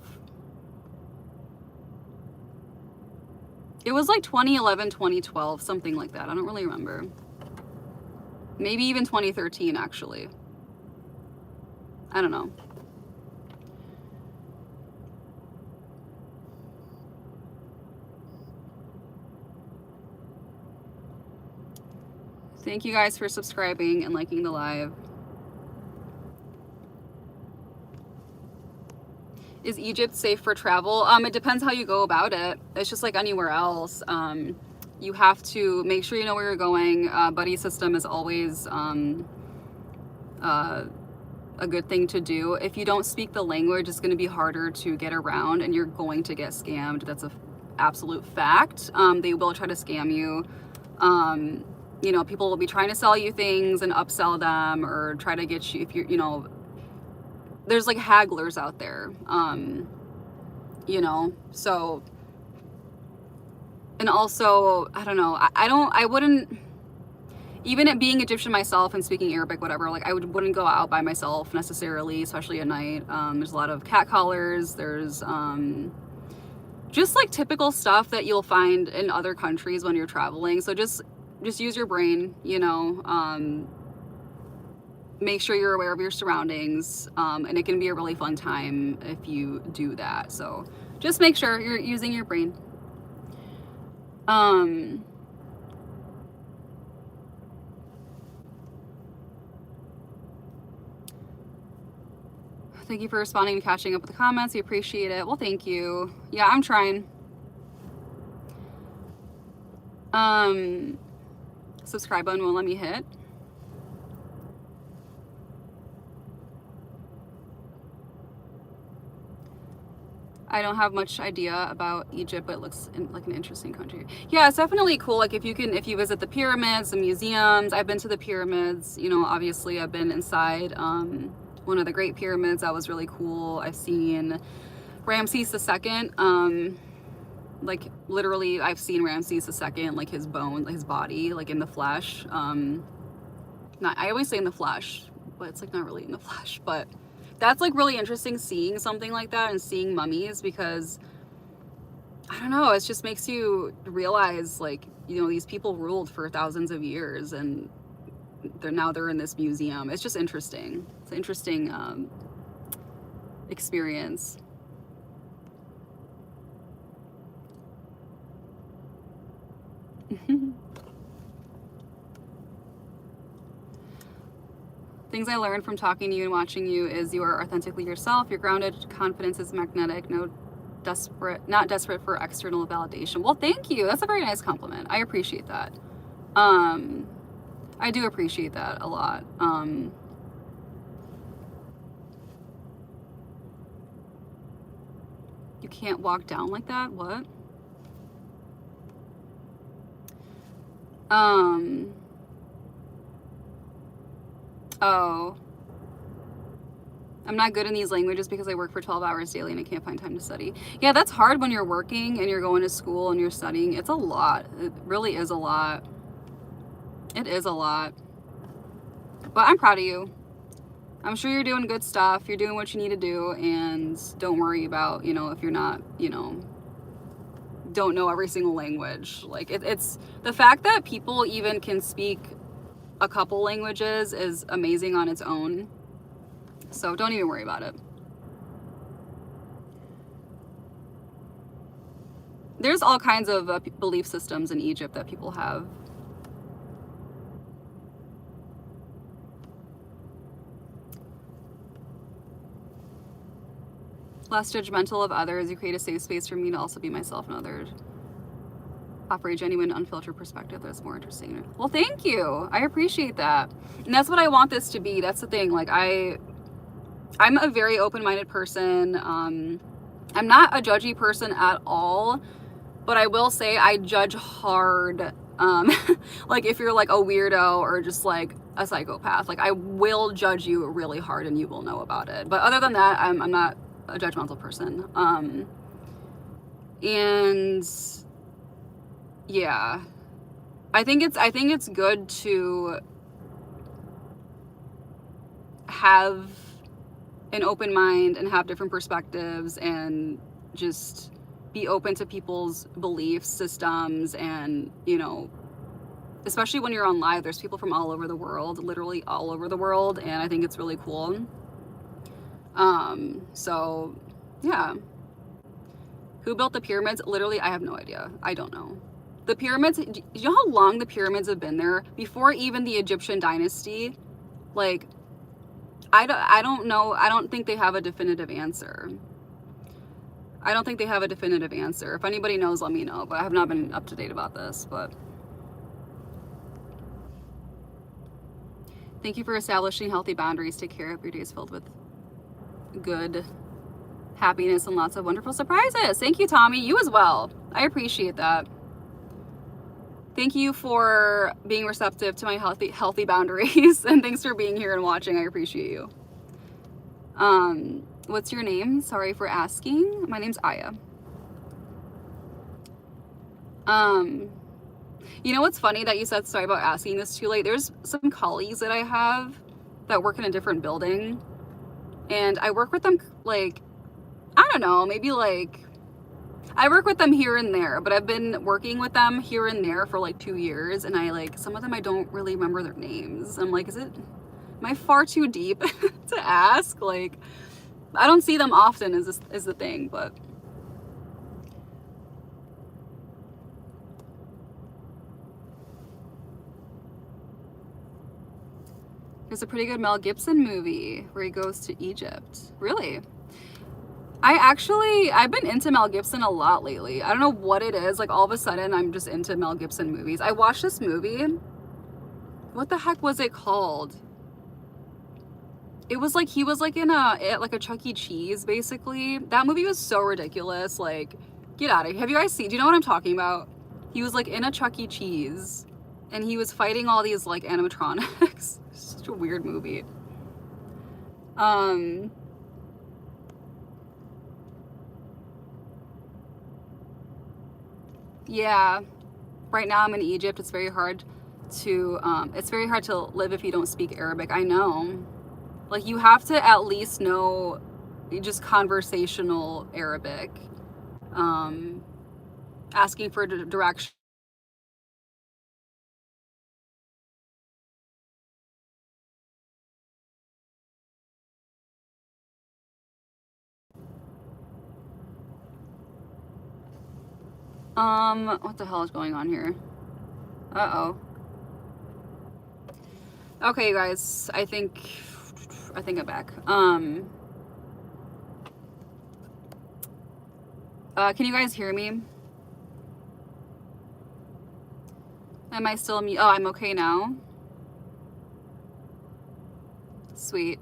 It was like 2011, 2012, something like that. I don't really remember. Maybe even 2013, actually. I don't know. Thank you guys for subscribing and liking the live. Is Egypt safe for travel? It depends how you go about it. It's just like anywhere else. You have to make sure you know where you're going. Buddy system is always a good thing to do. If you don't speak the language, it's going to be harder to get around and you're going to get scammed. That's an absolute fact. They will try to scam you. You know, people will be trying to sell you things and upsell them or try to get you, if you're, you know, there's like hagglers out there, you know, so, and also, I don't know, I wouldn't, even at being Egyptian myself and speaking Arabic, whatever, like I wouldn't go out by myself necessarily, especially at night. There's a lot of catcallers, there's just like typical stuff that you'll find in other countries when you're traveling. So just use your brain, you know, make sure you're aware of your surroundings, and it can be a really fun time if you do that. So just make sure you're using your brain. Thank you for responding and catching up with the comments. We appreciate it. Well, thank you. Yeah, I'm trying. Subscribe button won't let me hit. I don't have much idea about Egypt, but it looks like an interesting country. Yeah, it's definitely cool. Like if you visit the pyramids, the museums. I've been to the pyramids, you know, obviously I've been inside one of the Great Pyramids. That was really cool. I've seen Ramses II. Like literally I've seen Ramses II, like his body, like in the flesh. I always say in the flesh, but it's like not really in the flesh, but that's like really interesting seeing something like that and seeing mummies, because I don't know, it just makes you realize, like, you know, these people ruled for thousands of years and they're in this museum. It's just interesting. It's an interesting experience. Things I learned from talking to you and watching you is you are authentically yourself. You're grounded, confidence is magnetic, not desperate for external validation. Well, thank you. That's a very nice compliment. I appreciate that. I do appreciate that a lot. You can't walk down like that? What? Oh. I'm not good in these languages because I work for 12 hours daily and I can't find time to study. Yeah, that's hard when you're working and you're going to school and you're studying. It's a lot. It really is a lot. It is a lot. But I'm proud of you. I'm sure you're doing good stuff. You're doing what you need to do, and don't worry about, you know, if you're not, you know, don't know every single language. Like it's the fact that people even can speak a couple languages is amazing on its own. So don't even worry about it. There's all kinds of belief systems in Egypt that people have. Less judgmental of others. You create a safe space for me to also be myself and others. Offer a genuine, unfiltered perspective that's more interesting. Well, thank you. I appreciate that. And that's what I want this to be. That's the thing. Like I'm a very open-minded person. I'm not a judgy person at all, but I will say I judge hard. Like if you're like a weirdo or just like a psychopath, like I will judge you really hard and you will know about it. But other than that, I'm not a judgmental person. And yeah, I think it's good to have an open mind and have different perspectives and just be open to people's belief systems. And, you know, especially when you're on live, there's people from all over the world, literally all over the world, and I think it's really cool. So yeah. Who built the pyramids? Literally, I have no idea. I don't know. The pyramids, do you know how long the pyramids have been there? Before even the Egyptian dynasty? Like, I don't know. I don't think they have a definitive answer. I don't think they have a definitive answer. If anybody knows, let me know. But I have not been up to date about this. But thank you for establishing healthy boundaries. Take care of your days filled with good happiness and lots of wonderful surprises. Thank you, Tommy. You as well. I appreciate that. Thank you for being receptive to my healthy boundaries, and thanks for being here and watching. I appreciate you. What's your name? Sorry for asking. My name's Aya. You know what's funny that you said sorry about asking this too late? There's some colleagues that I have that work in a different building, and I work with them like, I don't know, maybe like, I work with them here and there, but I've been working with them here and there for like 2 years, and I like, some of them I don't really remember their names. I'm like, am I far too deep to ask? Like, I don't see them often is the thing, but. There's a pretty good Mel Gibson movie where he goes to Egypt. Really? I've been into Mel Gibson a lot lately. I don't know what it is. Like all of a sudden, I'm just into Mel Gibson movies. I watched this movie. What the heck was it called? It was like he was like in a Chuck E. Cheese, basically. That movie was so ridiculous. Like, get out of here. Have you guys seen? Do you know what I'm talking about? He was like in a Chuck E. Cheese, and he was fighting all these like animatronics. Such a weird movie. Yeah. Right now I'm in Egypt. It's very hard to live if you don't speak Arabic. I know. Like you have to at least know just conversational Arabic. Um, Asking for direction. What the hell is going on here? Uh-oh. Okay, you guys, I think I'm back. Can you guys hear me? Am I still mute? Oh, I'm okay now. Sweet.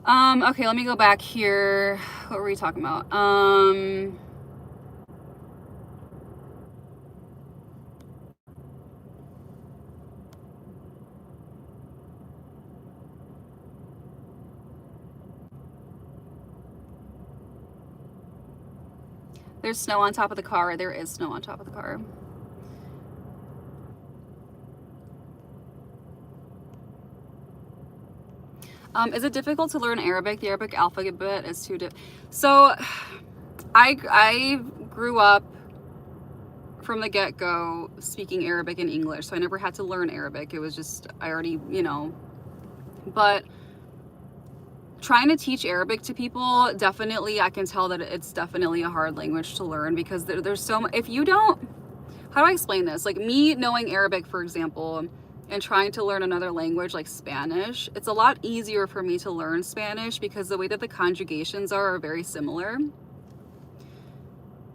Okay, let me go back here. What were we talking about? There's snow on top of the car. There is snow on top of the car. Is it difficult to learn Arabic? The Arabic alphabet is too So, I grew up from the get-go speaking Arabic and English, so I never had to learn Arabic. It was just, I already, but trying to teach Arabic to people, definitely, I can tell that it's definitely a hard language to learn because there's so much, if you don't, how do I explain this? Like me knowing Arabic, for example, and trying to learn another language like Spanish, it's a lot easier for me to learn Spanish because the way that the conjugations are very similar.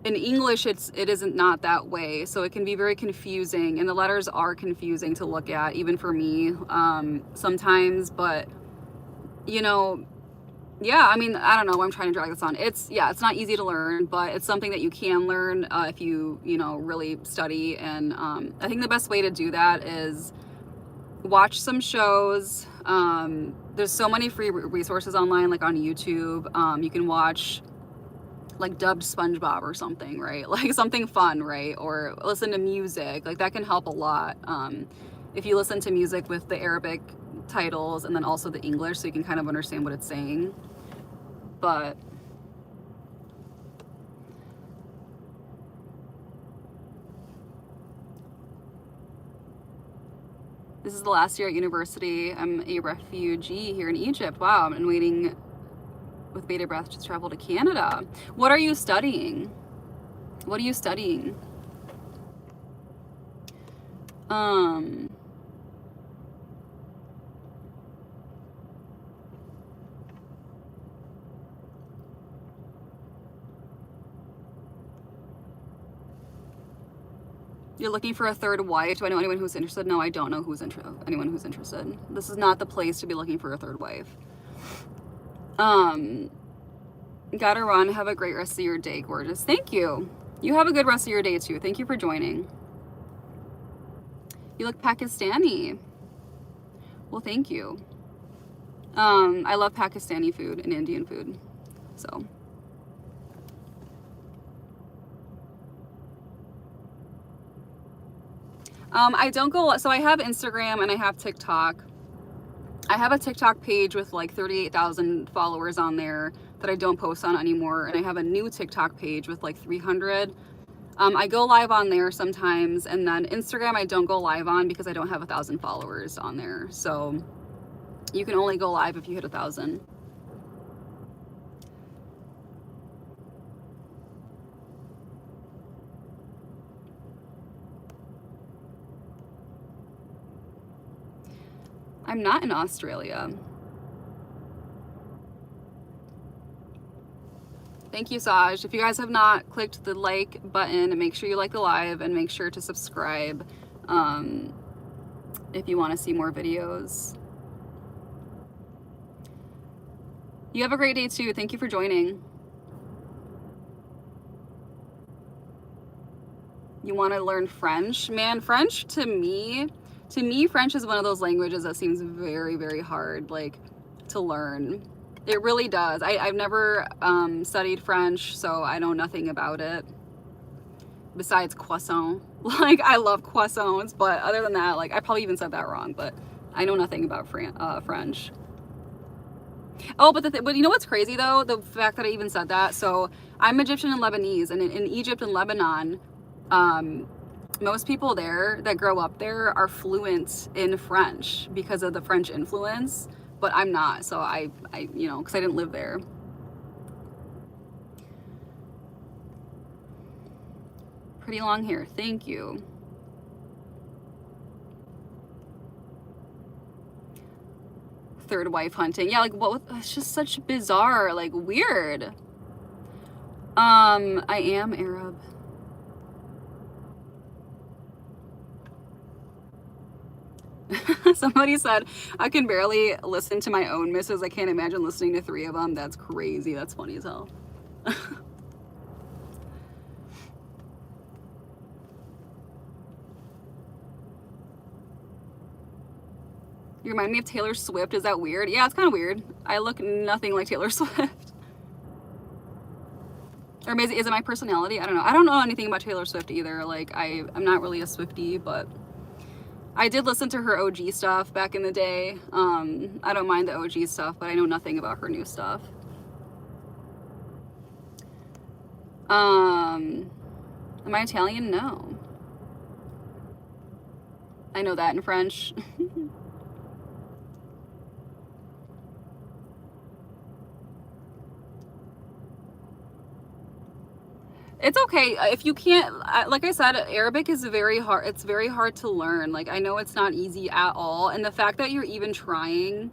In English, it isn't not that way, so it can be very confusing, and the letters are confusing to look at, even for me, sometimes, but, yeah, I mean, I don't know why I'm trying to drag this on. It's not easy to learn, but it's something that you can learn if you, really study, and I think the best way to do that is watch some shows. There's so many free resources online, like on YouTube. You can watch like dubbed SpongeBob or something, right? Like something fun, right? Or listen to music. Like that can help a lot. If you listen to music with the Arabic titles and then also the English, so you can kind of understand what it's saying. But this is the last year at university. I'm a refugee here in Egypt. Wow, I'm waiting with bated breath to travel to Canada. What are you studying? What are you studying? You're looking for a third wife. Do I know anyone who's interested? No, I don't know anyone who's interested. This is not the place to be looking for a third wife. Gotta run. Have a great rest of your day, gorgeous. Thank you. You have a good rest of your day too. Thank you for joining. You look Pakistani. Well, thank you. I love Pakistani food and Indian food. So. I don't go, so I have Instagram and I have TikTok. I have a TikTok page with like 38,000 followers on there that I don't post on anymore. And I have a new TikTok page with like 300. I go live on there sometimes. And then Instagram, I don't go live on because I don't have 1,000 followers on there. So you can only go live if you hit 1,000. I'm not in Australia. Thank you, Saj. If you guys have not clicked the like button, make sure you like the live and make sure to subscribe if you want to see more videos. You have a great day too. Thank you for joining. You want to learn French? Man, French to me, French is one of those languages that seems very, very hard, like, to learn. It really does. I've never studied French, so I know nothing about it. Besides croissant. Like, I love croissants, but other than that, like, I probably even said that wrong, but I know nothing about French. Oh, but you know what's crazy though? The fact that I even said that. So I'm Egyptian and Lebanese, and in Egypt and Lebanon, most people there that grow up there are fluent in French because of the French influence, but I'm not. So I you know, because I didn't live there. Pretty long hair. Thank you. Third wife hunting. Yeah, like what? It's just such bizarre, like weird. I am Arab. Somebody said, I can barely listen to my own misses. I can't imagine listening to 3 of them. That's crazy. That's funny as hell. You remind me of Taylor Swift. Is that weird? Yeah, it's kind of weird. I look nothing like Taylor Swift. Or maybe is it my personality? I don't know. I don't know anything about Taylor Swift either. Like, I'm not really a Swiftie, but I did listen to her OG stuff back in the day. I don't mind the OG stuff, but I know nothing about her new stuff. Am I Italian? No. I know that in French. It's okay if you can't, like I said, Arabic is very hard. It's very hard to learn. Like, I know it's not easy at all, and the fact that you're even trying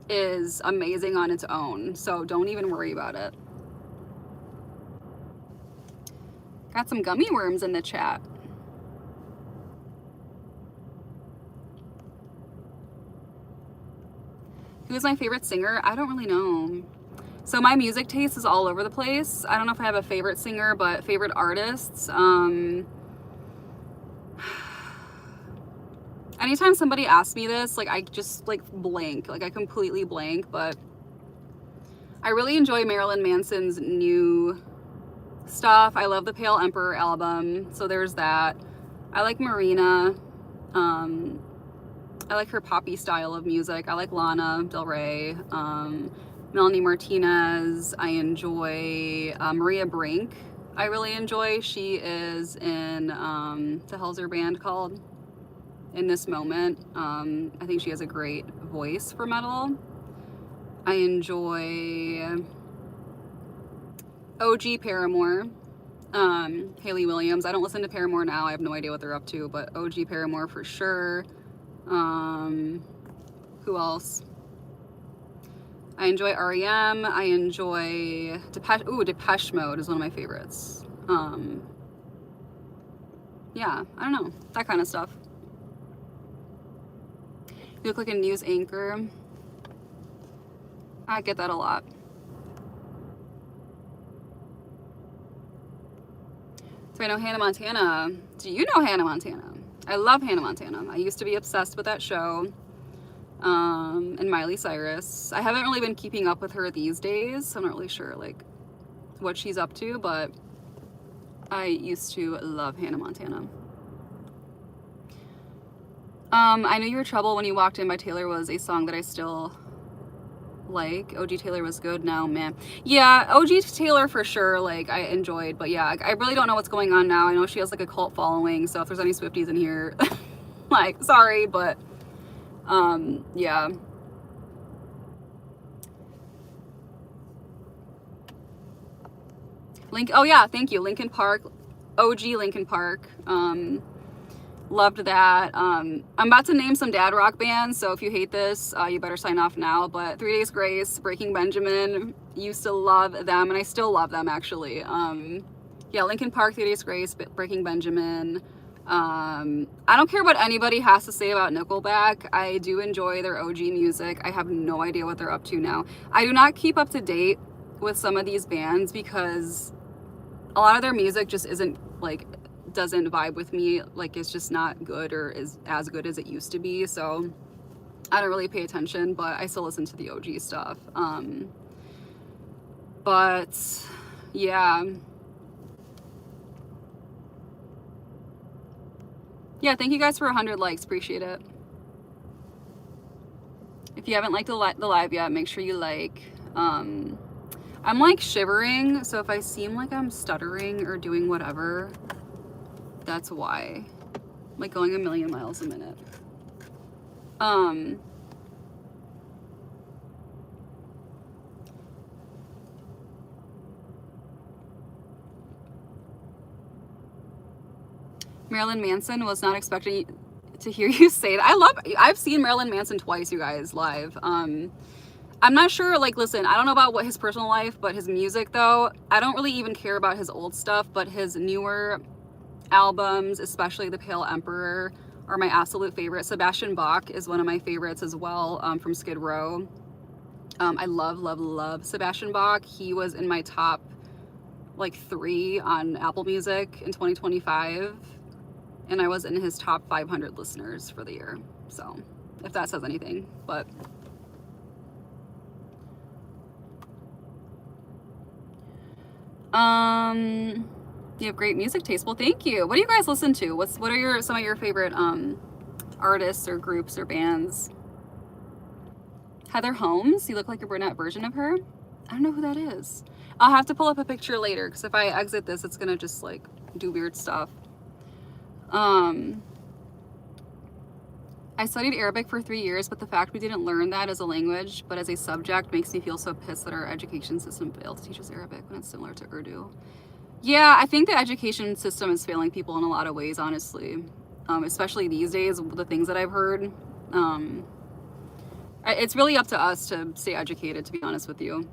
is amazing on its own, so don't even worry about it. Got some gummy worms in the chat. Who's my favorite singer? I don't really know. So my music taste is all over the place. I don't know if I have a favorite singer, but favorite artists. Anytime somebody asks me this, like, I just like blank, like I completely blank, but I really enjoy Marilyn Manson's new stuff. I love the Pale Emperor album, so there's that. I like Marina. I like her poppy style of music. I like Lana Del Rey. Melanie Martinez. I enjoy Maria Brink. I really enjoy. She is in, the hell's her band called? In This Moment. I think she has a great voice for metal. I enjoy OG Paramore. Hayley Williams. I don't listen to Paramore now. I have no idea what they're up to, but OG Paramore for sure. Who else? I enjoy REM. I enjoy Depeche Mode is one of my favorites. Yeah, I don't know, that kind of stuff. You look like a news anchor. I get that a lot. So I know Hannah Montana. Do you know Hannah Montana? I love Hannah Montana. I used to be obsessed with that show. And Miley Cyrus. I haven't really been keeping up with her these days, so I'm not really sure like what she's up to, but I used to love Hannah Montana. I Knew You Were Trouble When You Walked In by Taylor was a song that I still like. OG Taylor was good now, man. Yeah, OG Taylor for sure, like, I enjoyed, but yeah, I really don't know what's going on now. I know she has like a cult following, so if there's any Swifties in here, like, sorry, but yeah. Oh yeah, thank you. Linkin Park, OG Linkin Park. Loved that. I'm about to name some dad rock bands, so if you hate this, you better sign off now. But 3 Days Grace, Breaking Benjamin, used to love them, and I still love them actually. Yeah, Linkin Park, 3 Days Grace, Breaking Benjamin. I don't care what anybody has to say about Nickelback. I do enjoy their OG music. I have no idea what they're up to now. I do not keep up to date with some of these bands because a lot of their music just isn't like, doesn't vibe with me. Like, it's just not good or is as good as it used to be. So I don't really pay attention, but I still listen to the OG stuff. But yeah. Yeah, thank you guys for 100 likes. Appreciate it. If you haven't liked the live yet, make sure you like. I'm like shivering, so if I seem like I'm stuttering or doing whatever, that's why. I'm like going a million miles a minute. Marilyn Manson, was not expecting to hear you say that. I've seen Marilyn Manson twice, you guys, live. I'm not sure, like, listen, I don't know about what his personal life, but his music though, I don't really even care about his old stuff, but his newer albums, especially The Pale Emperor, are my absolute favorite. Sebastian Bach is one of my favorites as well, from Skid Row. I love Sebastian Bach. He was in my top like 3 on Apple Music in 2025. And I was in his top 500 listeners for the year. So if that says anything, but you have great music taste. Well, thank you. What do you guys listen to? What are some of your favorite artists or groups or bands? Heather Holmes, you look like a brunette version of her. I don't know who that is. I'll have to pull up a picture later because if I exit this, it's gonna just like do weird stuff. I studied Arabic for 3 years, but the fact we didn't learn that as a language, but as a subject, makes me feel so pissed that our education system failed to teach us Arabic when it's similar to Urdu. Yeah, I think the education system is failing people in a lot of ways, honestly. Especially these days, the things that I've heard. It's really up to us to stay educated, to be honest with you.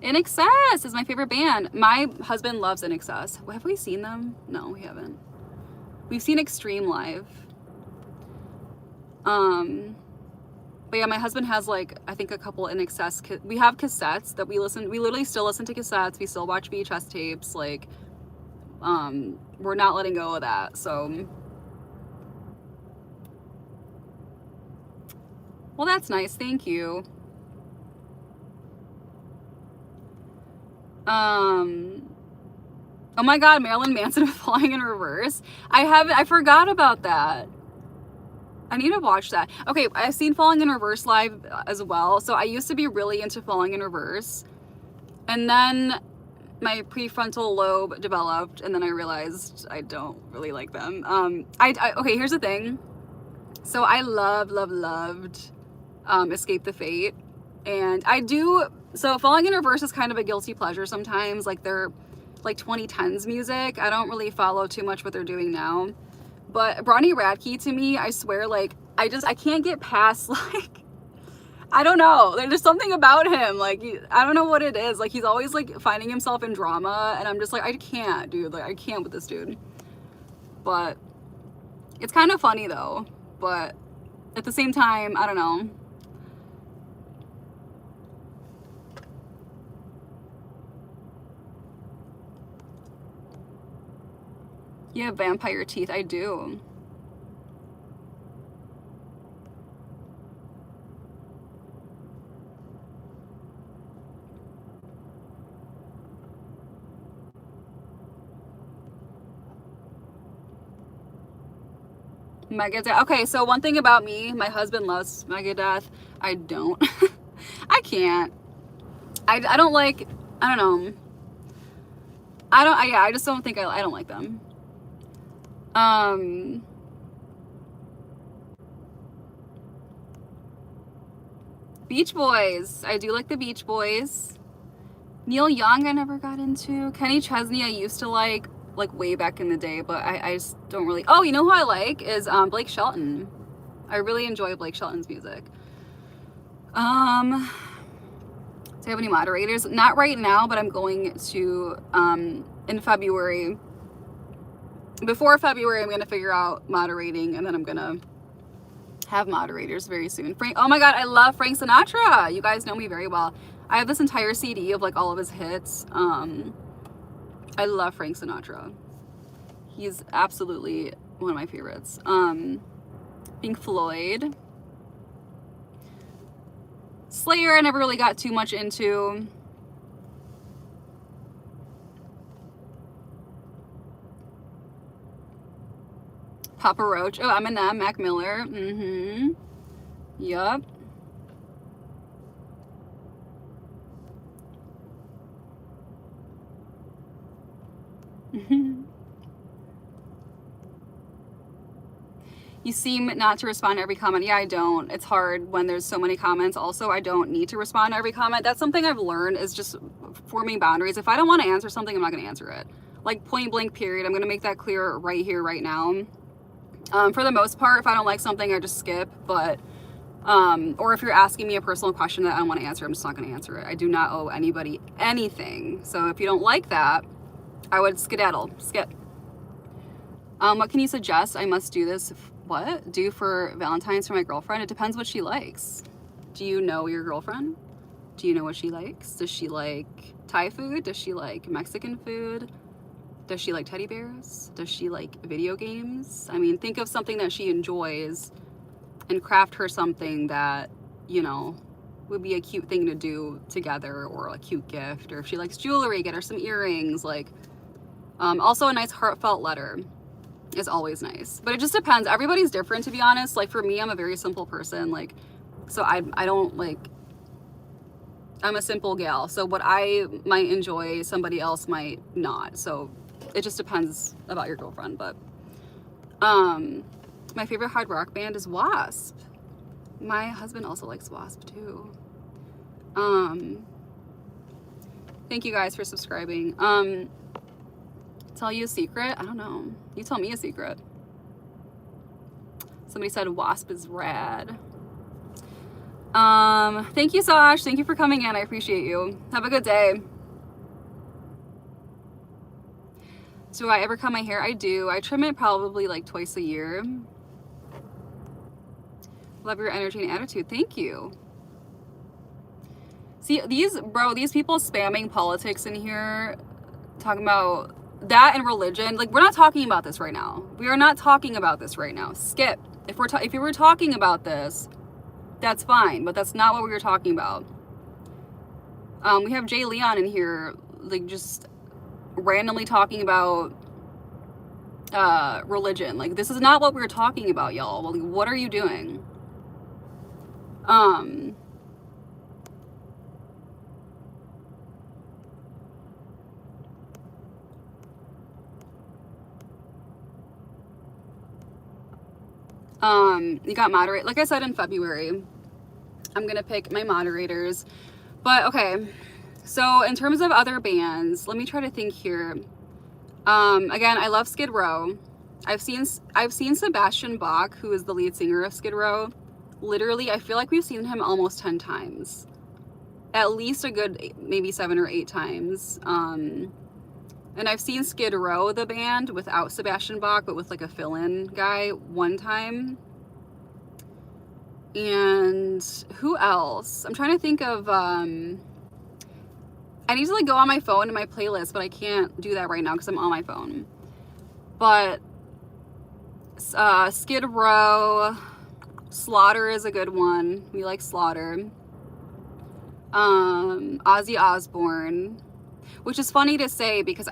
In Excess is my favorite band. My husband loves In Excess. Have we seen them? No, we haven't. We've seen Extreme live. But yeah, my husband has like, I think a couple In Excess. We have cassettes that we listen. We literally still listen to cassettes. We still watch VHS tapes. Like, we're not letting go of that. So, well, that's nice. Thank you. Oh my God, Marilyn Manson Falling in Reverse. I forgot about that. I need to watch that. Okay, I've seen Falling in Reverse live as well. So I used to be really into Falling in Reverse. And then my prefrontal lobe developed and then I realized I don't really like them. Okay, here's the thing. So I loved Escape the Fate. And so Falling in Reverse is kind of a guilty pleasure sometimes. Like they're like 2010s music. I don't really follow too much what they're doing now. But Ronnie Radke, to me, I swear, like, I can't get past, like, I don't know. There's just something about him. Like, I don't know what it is. Like, he's always, like, finding himself in drama. And I'm just like, I can't, dude. Like, I can't with this dude. But it's kind of funny, though. But at the same time, I don't know. You have vampire teeth. I do. Megadeth. Okay, so one thing about me, my husband loves Megadeth. I don't. I can't. I don't like, I don't know. I just don't think I don't like them. Beach Boys. I do like the Beach Boys. Neil Young I never got into. Kenny Chesney I used to like. like way back in the day, but I just don't really. Oh, you know who I like is Blake Shelton. I really enjoy Blake Shelton's music. Do I have any moderators? Not right now, but I'm going to in February. Before February, I'm going to figure out moderating, and then I'm going to have moderators very soon. Frank, oh my god, I love Frank Sinatra. You guys know me very well. I have this entire CD of like all of his hits. I love Frank Sinatra. He's absolutely one of my favorites. Pink Floyd. Slayer I never really got too much into. Papa Roach. Oh, Eminem, Mac Miller. Mm-hmm. Yup. You seem not to respond to every comment. Yeah, I don't. It's hard when there's so many comments. Also, I don't need to respond to every comment. That's something I've learned is just forming boundaries. If I don't want to answer something, I'm not going to answer it. Like point blank period. I'm going to make that clear right here, right now. For the most part, if I don't like something, I just skip. But, or if you're asking me a personal question that I don't want to answer, I'm just not going to answer it. I do not owe anybody anything. So if you don't like that, I would skedaddle. Skip. What can you suggest I must do this? What? Do for Valentine's for my girlfriend? It depends what she likes. Do you know your girlfriend? Do you know what she likes? Does she like Thai food? Does she like Mexican food? Does she like teddy bears? Does she like video games? I mean, think of something that she enjoys and craft her something that, you know, would be a cute thing to do together, or a cute gift. Or if she likes jewelry, get her some earrings. Like, also a nice heartfelt letter is always nice, but it just depends. Everybody's different, to be honest. Like for me, I'm a very simple person. Like, so I don't like, I'm a simple gal. So what I might enjoy, somebody else might not. So it just depends about your girlfriend. But my favorite hard rock band is Wasp. My husband also likes Wasp too. Thank you guys for subscribing. Tell you a secret? I don't know. You tell me a secret. Somebody said Wasp is rad. Thank you, Sash. Thank you for coming in. I appreciate you. Have a good day. Do I ever cut my hair? I do. I trim it probably like twice a year. Love your energy and attitude. Thank you. See, these people spamming politics in here, talking about that and religion. Like, we're not talking about this right now. We are not talking about this right now. Skip. If you were talking about this, that's fine, but that's not what we were talking about. We have Jay Leon in here, like, just randomly talking about religion. Like, this is not what we were talking about, y'all. Like, what are you doing? You got moderate. Like I said, in February, I'm gonna pick my moderators. But okay, so in terms of other bands, let me try to think here. Again, I love Skid Row. I've seen Sebastian Bach, who is the lead singer of Skid Row. Literally, I feel like we've seen him almost 10 times. At least a good maybe 7 or 8 times. And I've seen Skid Row, the band, without Sebastian Bach, but with like a fill-in guy one time. And who else? I'm trying to think of, I need to like go on my phone to my playlist, but I can't do that right now because I'm on my phone. But Skid Row, Slaughter is a good one. We like Slaughter. Ozzy Osbourne. Which is funny to say because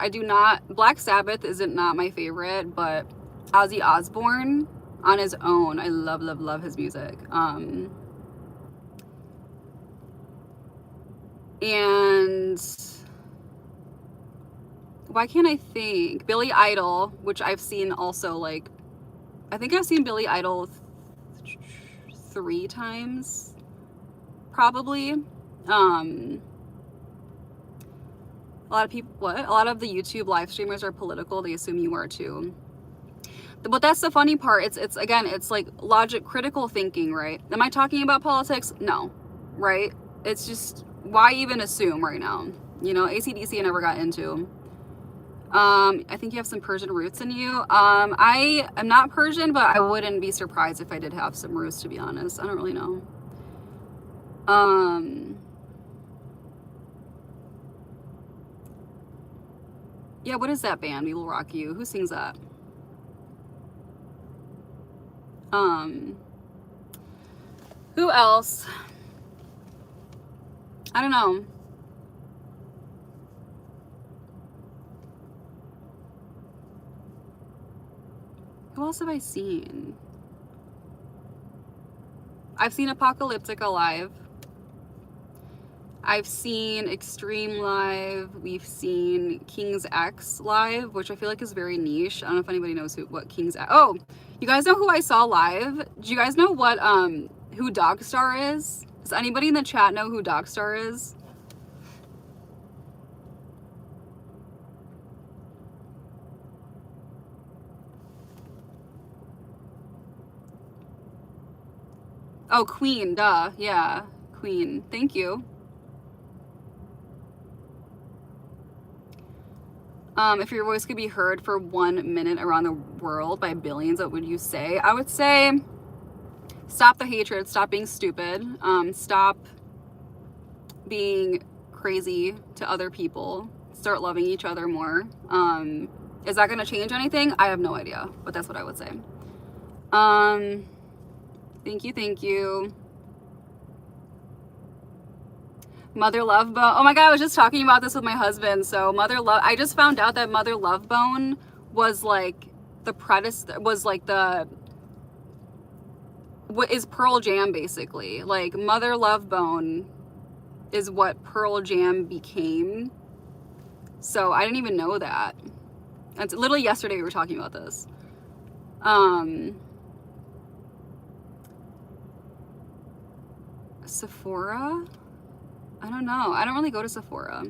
Black Sabbath isn't not my favorite, but Ozzy Osbourne on his own, I love, love, love his music. And why can't I think? Billy Idol, which I've seen also, like, I think I've seen Billy Idol 3 times, probably. A lot of people, what? A lot of the YouTube live streamers are political. They assume you are too. But that's the funny part. It's again, it's like logic, critical thinking, right? Am I talking about politics? No, right? It's just, why even assume right now? You know, AC/DC I never got into. I think you have some Persian roots in you. I am not Persian, but I wouldn't be surprised if I did have some roots, to be honest. I don't really know. Yeah, what is that band? We Will Rock You. Who sings that? Who else? I don't know. Who else have I seen? I've seen Apocalyptica live. I've seen Extreme live. We've seen King's X live, which I feel like is very niche. I don't know if anybody knows what King's X. Oh, you guys know who I saw live? Do you guys know what who Dogstar is? Does anybody in the chat know who Dogstar is? Oh, Queen, duh. Yeah, Queen. Thank you. If your voice could be heard for 1 minute around the world by billions, what would you say? I would say, stop the hatred, stop being stupid, stop being crazy to other people, start loving each other more. Is that going to change anything? I have no idea, but that's what I would say. Thank you. Mother Love Bone. Oh my god, I was just talking about this with my husband. So I just found out that Mother Love Bone was like the what is Pearl Jam basically. Like Mother Love Bone is what Pearl Jam became. So I didn't even know that. It's literally yesterday we were talking about this. Sephora? I don't know. I don't really go to Sephora.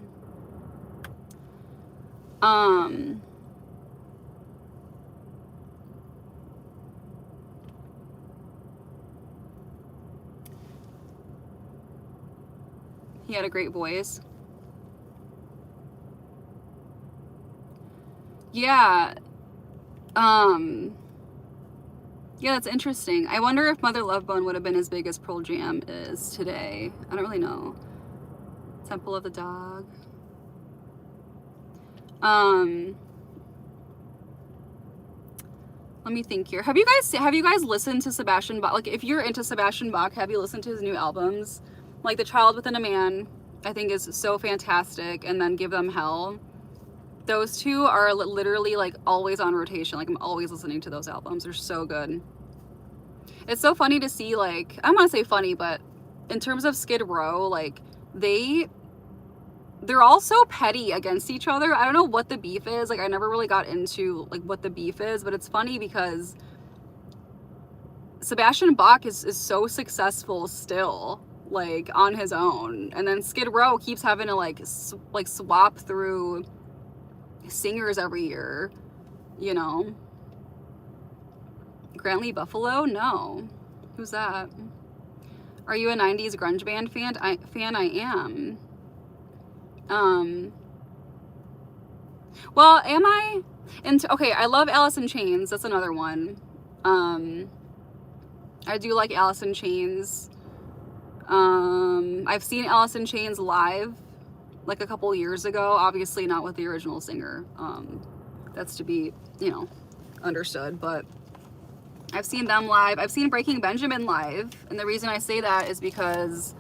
He had a great voice. Yeah. Yeah, that's interesting. I wonder if Mother Love Bone would have been as big as Pearl Jam is today. I don't really know. Temple of the Dog. Let me think here. Have you guys listened to Sebastian Bach? Like, if you're into Sebastian Bach, have you listened to his new albums? Like The Child Within a Man, I think is so fantastic, and then Give Them Hell. Those two are literally like always on rotation. Like I'm always listening to those albums. They're so good. It's so funny to see, like, I don't want to say funny, but in terms of Skid Row, like they're all so petty against each other. I don't know what the beef is. Like I never really got into like what the beef is, but it's funny because Sebastian Bach is so successful still, like on his own, and then Skid Row keeps having to like swap through singers every year, you know. Grantley Buffalo? No. Who's that? Are you a 90s grunge band fan? I am. Well, am I? Okay, I love Alice in Chains. That's another one. I do like Alice in Chains. I've seen Alice in Chains live like a couple years ago, obviously not with the original singer. That's to be, you know, understood, but I've seen them live. I've seen Breaking Benjamin live, and the reason I say that is because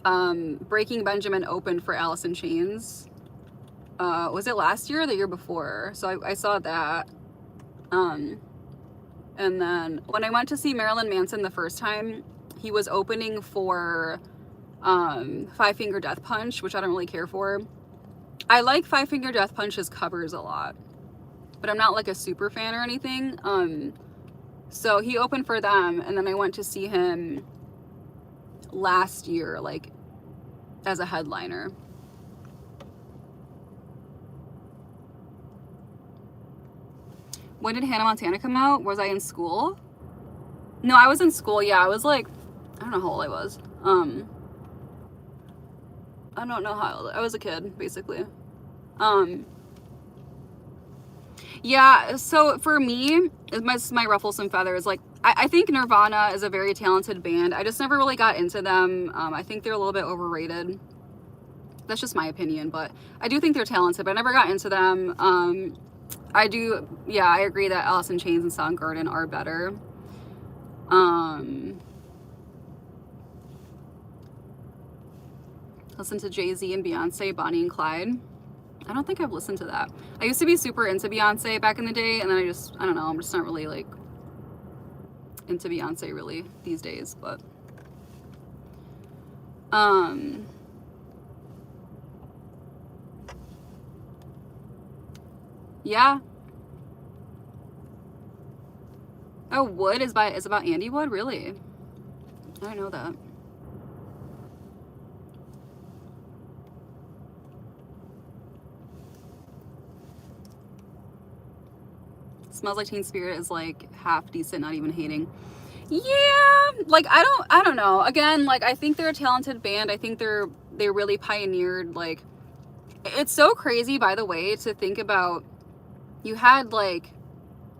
Breaking Benjamin opened for Alice in Chains. Was it last year or the year before? So I saw that. And then when I went to see Marilyn Manson the first time, he was opening for Five Finger Death Punch, which I don't really care for. I like Five Finger Death Punch's covers a lot, but I'm not like a super fan or anything. So he opened for them, and then I went to see him last year, like as a headliner. When did Hannah Montana come out? Was I in school? No, I was in school. Yeah, I was like, I don't know how old I was. I don't know how old. I was a kid, basically. Yeah, so for me, my ruffle some feathers. Like, I think Nirvana is a very talented band. I just never really got into them. I think they're a little bit overrated. That's just my opinion, but I do think they're talented, but I never got into them. I agree that Alice in Chains and Soundgarden are better. Listen to Jay-Z and Beyonce, Bonnie and Clyde. I don't think I've listened to that. I used to be super into Beyonce back in the day, and then I don't know, I'm just not really like into Beyonce really these days, but yeah. Oh, Wood is about Andy Wood, really? I didn't know that. Smells Like Teen Spirit is like half decent, not even hating. Yeah, like I don't know. Again, like I think they're a talented band. I think they really pioneered, like, it's so crazy, by the way, to think about. You had like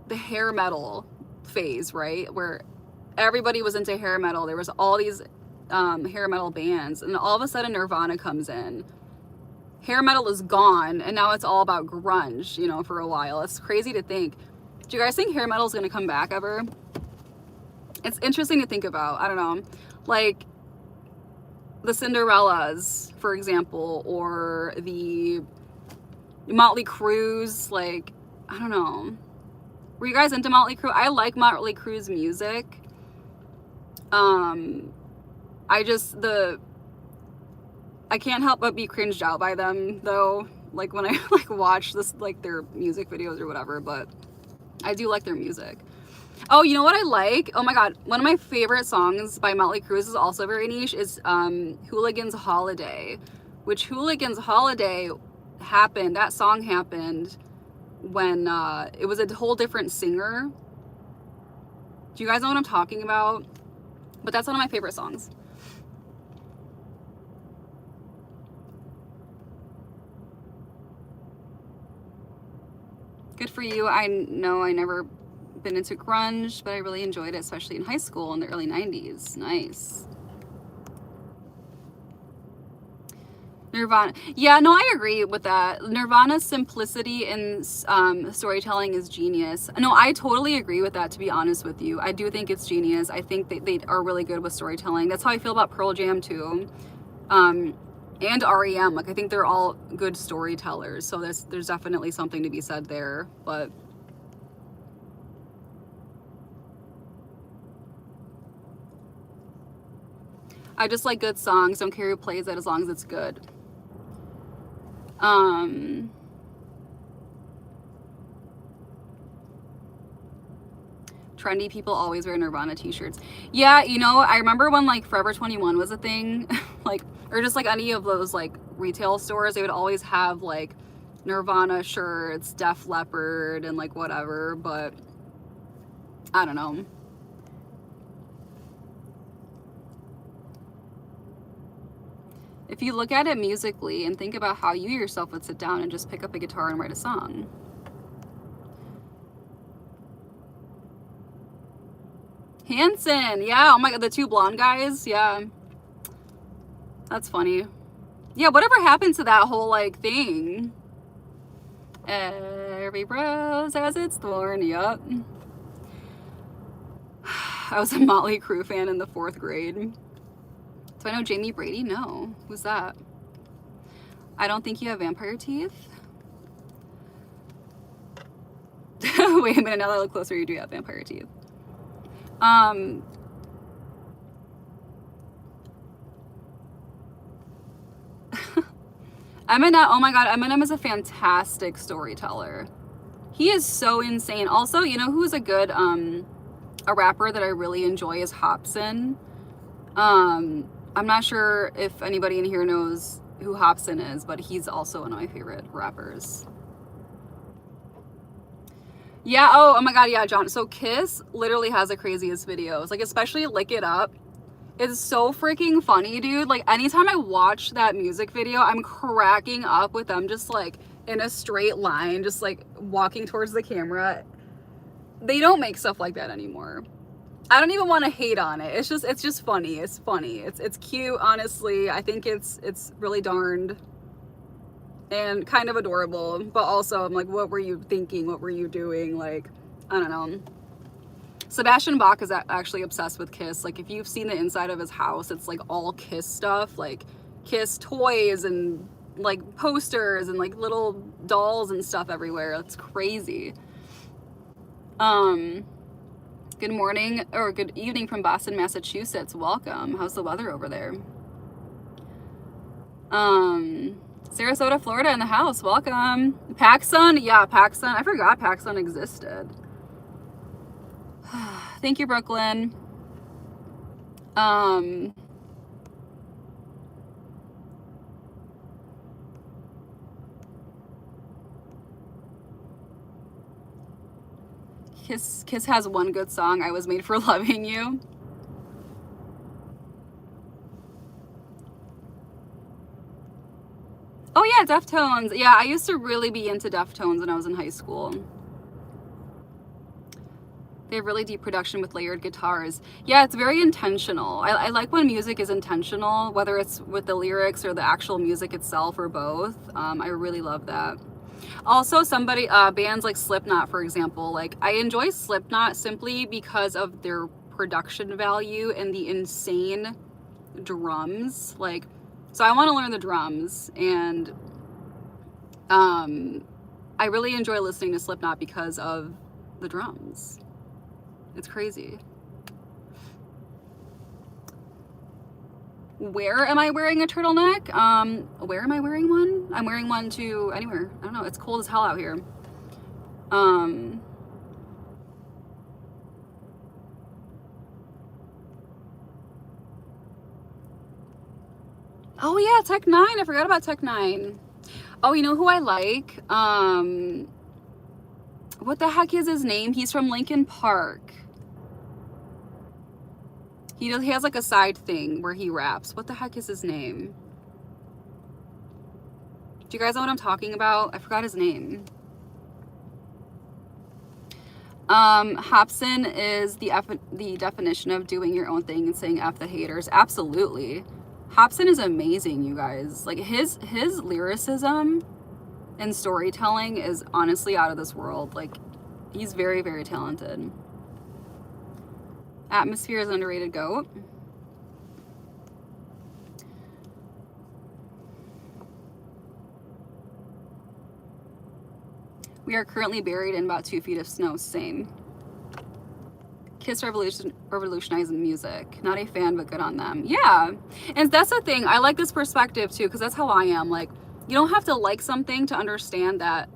the hair metal phase, right? Where everybody was into hair metal. There was all these hair metal bands, and all of a sudden Nirvana comes in. Hair metal is gone, and now it's all about grunge, you know, for a while. It's crazy to think. Do you guys think hair metal is going to come back ever? It's interesting to think about. I don't know. Like the Cinderellas, for example, or the Motley Crue's, like, I don't know. Were you guys into Motley Crue? I like Motley Crue's music. I can't help but be cringed out by them, though, like when I like watch this, like their music videos or whatever, but I do like their music. Oh, you know what I like? Oh my god, one of my favorite songs by Motley Crue is also very niche, is Hooligan's Holiday, which Hooligan's Holiday happened, that song happened when it was a whole different singer. Do you guys know what I'm talking about? But that's one of my favorite songs. Good for you. I know I never been into grunge, but I really enjoyed it, especially in high school in the early 90s. Nice. Nirvana. Yeah, no, I agree with that. Nirvana's simplicity in storytelling is genius. No, I totally agree with that, to be honest with you. I do think it's genius. I think they are really good with storytelling. That's how I feel about Pearl Jam, too. And REM. Like, I think they're all good storytellers. So there's definitely something to be said there. But I just like good songs. Don't care who plays it as long as it's good. Trendy people always wear Nirvana t-shirts. Yeah, you know, I remember when like Forever 21 was a thing, like, or just like any of those like retail stores, they would always have like Nirvana shirts, Def Leppard, and like whatever, but I don't know. If you look at it musically and think about how you yourself would sit down and just pick up a guitar and write a song. Hanson, yeah, oh my god, the two blonde guys, yeah. That's funny. Yeah, whatever happened to that whole like thing? Every rose has its thorn, yup. I was a Motley Crue fan in the 4th grade. Do I know Jamie Brady? No. Who's that? I don't think you have vampire teeth. Wait a minute, now that I look closer, you do have vampire teeth. Eminem, oh my god, Eminem is a fantastic storyteller. He is so insane. Also, you know who's a good a rapper that I really enjoy is Hopsin. I'm not sure if anybody in here knows who Hopsin is, but he's also one of my favorite rappers. Yeah, oh my god, yeah, John. So Kiss literally has the craziest videos. Like, especially Lick It Up. It's so freaking funny, dude. Like, anytime I watch that music video, I'm cracking up with them just like in a straight line, just like walking towards the camera. They don't make stuff like that anymore. I don't even want to hate on it. It's just funny. It's funny. It's cute, honestly. I think it's really darned and kind of adorable, but also I'm like, what were you thinking? What were you doing? Like, I don't know. Sebastian Bach is actually obsessed with Kiss. Like, if you've seen the inside of his house, it's like all Kiss stuff, like Kiss toys and like posters and like little dolls and stuff everywhere. It's crazy. Good morning or good evening from Boston, Massachusetts. Welcome. How's the weather over there? Sarasota, Florida in the house. Welcome. PacSun. Yeah, PacSun. I forgot PacSun existed. Thank you, Brooklyn. Kiss has one good song, I Was Made for Loving You. Oh yeah, Deftones. Yeah, I used to really be into Deftones when I was in high school. They have really deep production with layered guitars. Yeah, it's very intentional. I like when music is intentional, whether it's with the lyrics or the actual music itself or both. I really love that. Also, bands like Slipknot, for example, like I enjoy Slipknot simply because of their production value and the insane drums. Like, so I want to learn the drums, and I really enjoy listening to Slipknot because of the drums. It's crazy. Where am I wearing a turtleneck? Where am I wearing one? I'm wearing one to anywhere. I don't know. It's cold as hell out here. Oh yeah, Tech 9. I forgot about Tech 9. Oh, you know who I like? What the heck is his name? He's from Linkin Park. He has like a side thing where he raps. What the heck is his name? Do you guys know what I'm talking about? I forgot his name. Hobson is the definition of doing your own thing and saying F the haters. Absolutely. Hobson is amazing, you guys. Like his lyricism and storytelling is honestly out of this world. Like, he's very, very talented. Atmosphere is underrated goat. We are currently buried in about 2 feet of snow. Same. Kiss revolutionizing music. Not a fan, but good on them. Yeah. And that's the thing. I like this perspective too, because that's how I am. Like, you don't have to like something to understand that,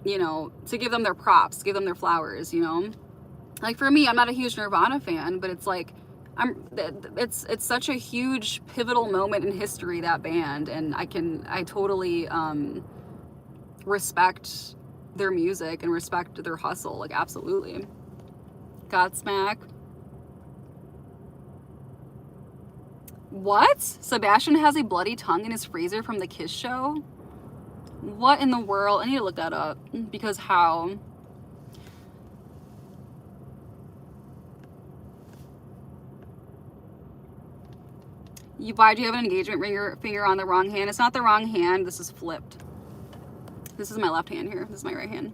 you know, to give them their props, give them their flowers, you know? Like for me, I'm not a huge Nirvana fan, but it's like, it's such a huge pivotal moment in history, that band. And I totally, respect their music and respect their hustle. Like, absolutely. Godsmack. What? Sebastian has a bloody tongue in his freezer from the Kiss show? What in the world? I need to look that up, because how? Why do you have an engagement finger on the wrong hand? It's not the wrong hand. This is flipped. This is my left hand here. This is my right hand.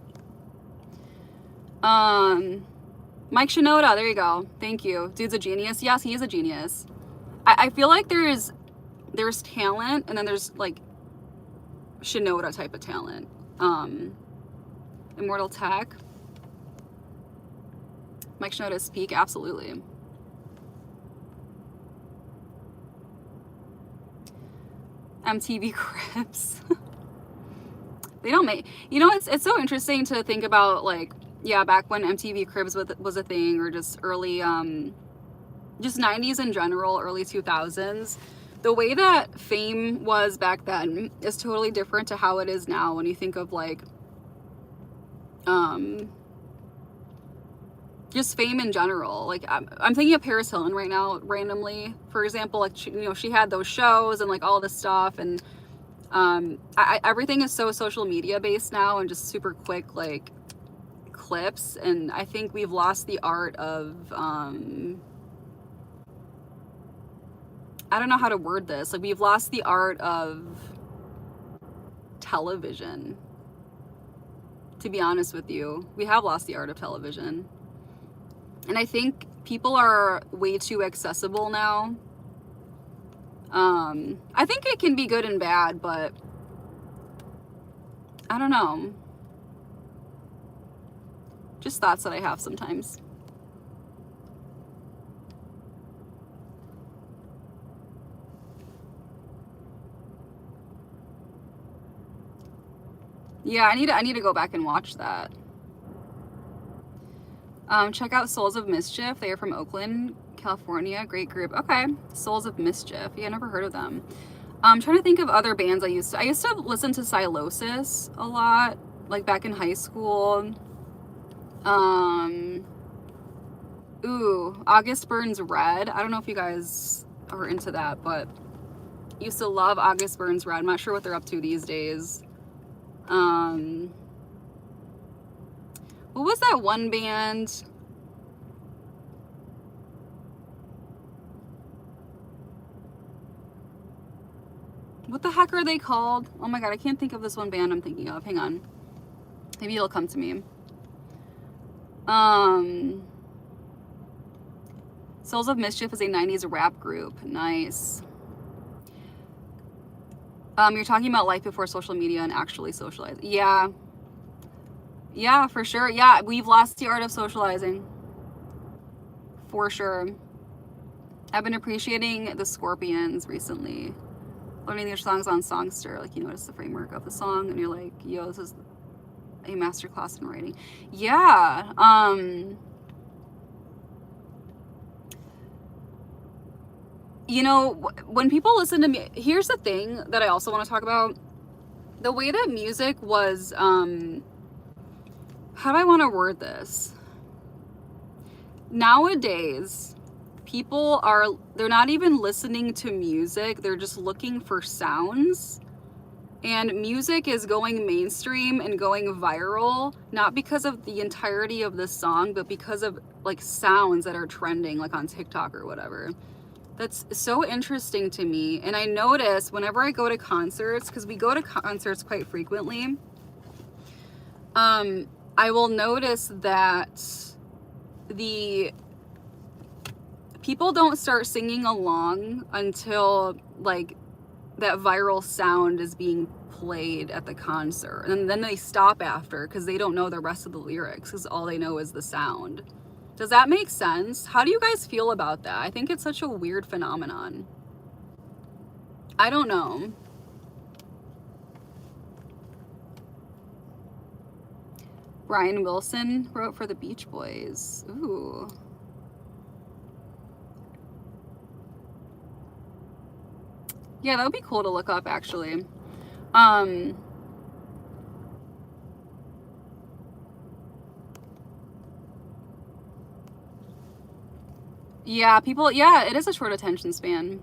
Mike Shinoda. There you go. Thank you. Dude's a genius. Yes, he is a genius. I feel like there's talent, and then there's like Shinoda type of talent. Immortal Tech. Mike Shinoda's peak. Absolutely. MTV Cribs. They don't make, you know, it's so interesting to think about, like, yeah, back when MTV Cribs was a thing, or just early, just 90s in general, early 2000s. The way that fame was back then is totally different to how it is now when you think of, like, um, just fame in general. Like I'm thinking of Paris Hilton right now randomly, for example. Like she had those shows and like all this stuff, and everything is so social media based now and just super quick like clips, and I think we've lost the art of I don't know how to word this. Like we've lost the art of television. To be honest with you, we have lost the art of television. And I think people are way too accessible now. I think it can be good and bad, but I don't know. Just thoughts that I have sometimes. Yeah, I need to go back and watch that. Check out Souls of Mischief. They are from Oakland, California. Great group. Okay, Souls of Mischief. Yeah, I never heard of them. I'm trying to think of other bands I used to listen to Silosis a lot, like back in high school. August Burns Red. I don't know if you guys are into that, but used to love August Burns Red. I'm not sure what they're up to these days. What was that one band? What the heck are they called? Oh my god, I can't think of this one band I'm thinking of. Hang on. Maybe it'll come to me. Souls of Mischief is a 90s rap group. Nice. You're talking about life before social media and actually socialize. Yeah. Yeah, for sure. Yeah, we've lost the art of socializing. For sure. I've been appreciating the Scorpions recently. Learning their songs on Songster. Like, you notice the framework of the song and you're like, yo, this is a masterclass in writing. Yeah. You know, when people listen to me, here's the thing that I also want to talk about. The way that music was, how do I want to word this? Nowadays, people they're not even listening to music, they're just looking for sounds. And music is going mainstream and going viral, not because of the entirety of the song, but because of like sounds that are trending, like on TikTok or whatever. That's so interesting to me. And I notice whenever I go to concerts, because we go to concerts quite frequently, I will notice that the people don't start singing along until like that viral sound is being played at the concert. And then they stop after because they don't know the rest of the lyrics because all they know is the sound. Does that make sense? How do you guys feel about that? I think it's such a weird phenomenon. I don't know. Brian Wilson wrote for the Beach Boys. Ooh. Yeah, that would be cool to look up, actually. Yeah, it is a short attention span.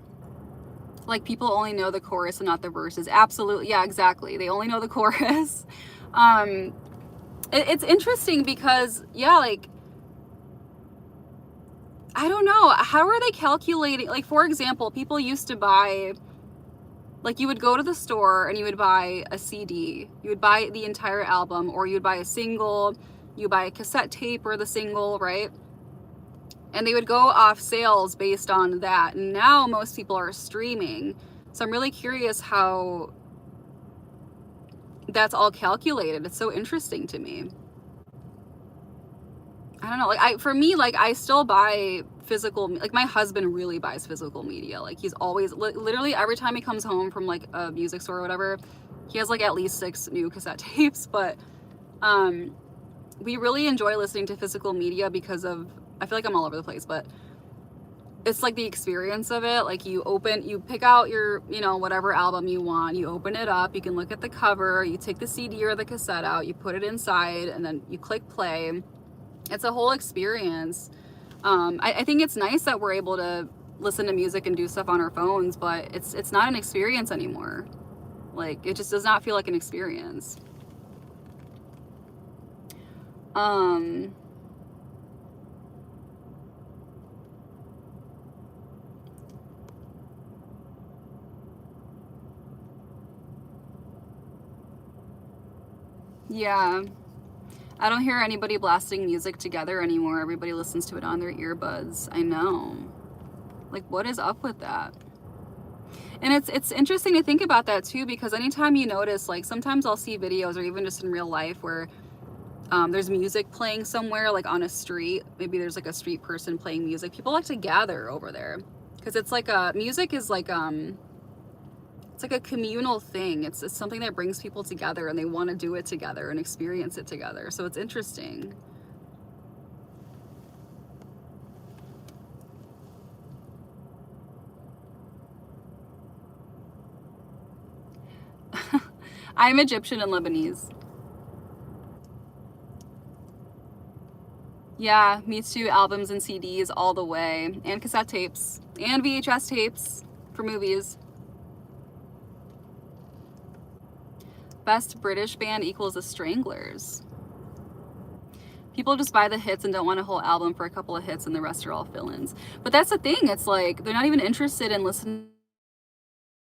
Like, people only know the chorus and not the verses. Absolutely, yeah, exactly. They only know the chorus. It's interesting because, yeah, like, I don't know. How are they calculating? Like, for example, people used to buy, like, you would go to the store and you would buy a CD. You would buy the entire album, or you'd buy a single. You buy a cassette tape or the single, right? And they would go off sales based on that. And now most people are streaming. So I'm really curious how that's all calculated. It's so interesting to me. I don't know. Like, for me, like, I still buy physical, like, my husband really buys physical media. Like, he's always, literally every time he comes home from like a music store or whatever, he has like at least 6 new cassette tapes. But we really enjoy listening to physical media because of, I feel like I'm all over the place, but it's like the experience of it. Like you pick out your, you know, whatever album you want, you open it up, you can look at the cover, you take the CD or the cassette out, you put it inside, and then you click play. It's a whole experience. I think it's nice that we're able to listen to music and do stuff on our phones, but it's not an experience anymore. Like, it just does not feel like an experience. Yeah. I don't hear anybody blasting music together anymore. Everybody listens to it on their earbuds. I know. Like, what is up with that? And it's interesting to think about that too, because anytime you notice, like sometimes I'll see videos or even just in real life where there's music playing somewhere, like on a street. Maybe there's like a street person playing music. People like to gather over there because it's like music is like it's like a communal thing. It's something that brings people together and they want to do it together and experience it together. So it's interesting. I'm Egyptian and Lebanese. Yeah, me too. Albums and CDs all the way, and cassette tapes, and VHS tapes for movies. Best British band equals the Stranglers. People just buy the hits and don't want a whole album for a couple of hits and the rest are all fill-ins. But that's the thing, it's like they're not even interested in listening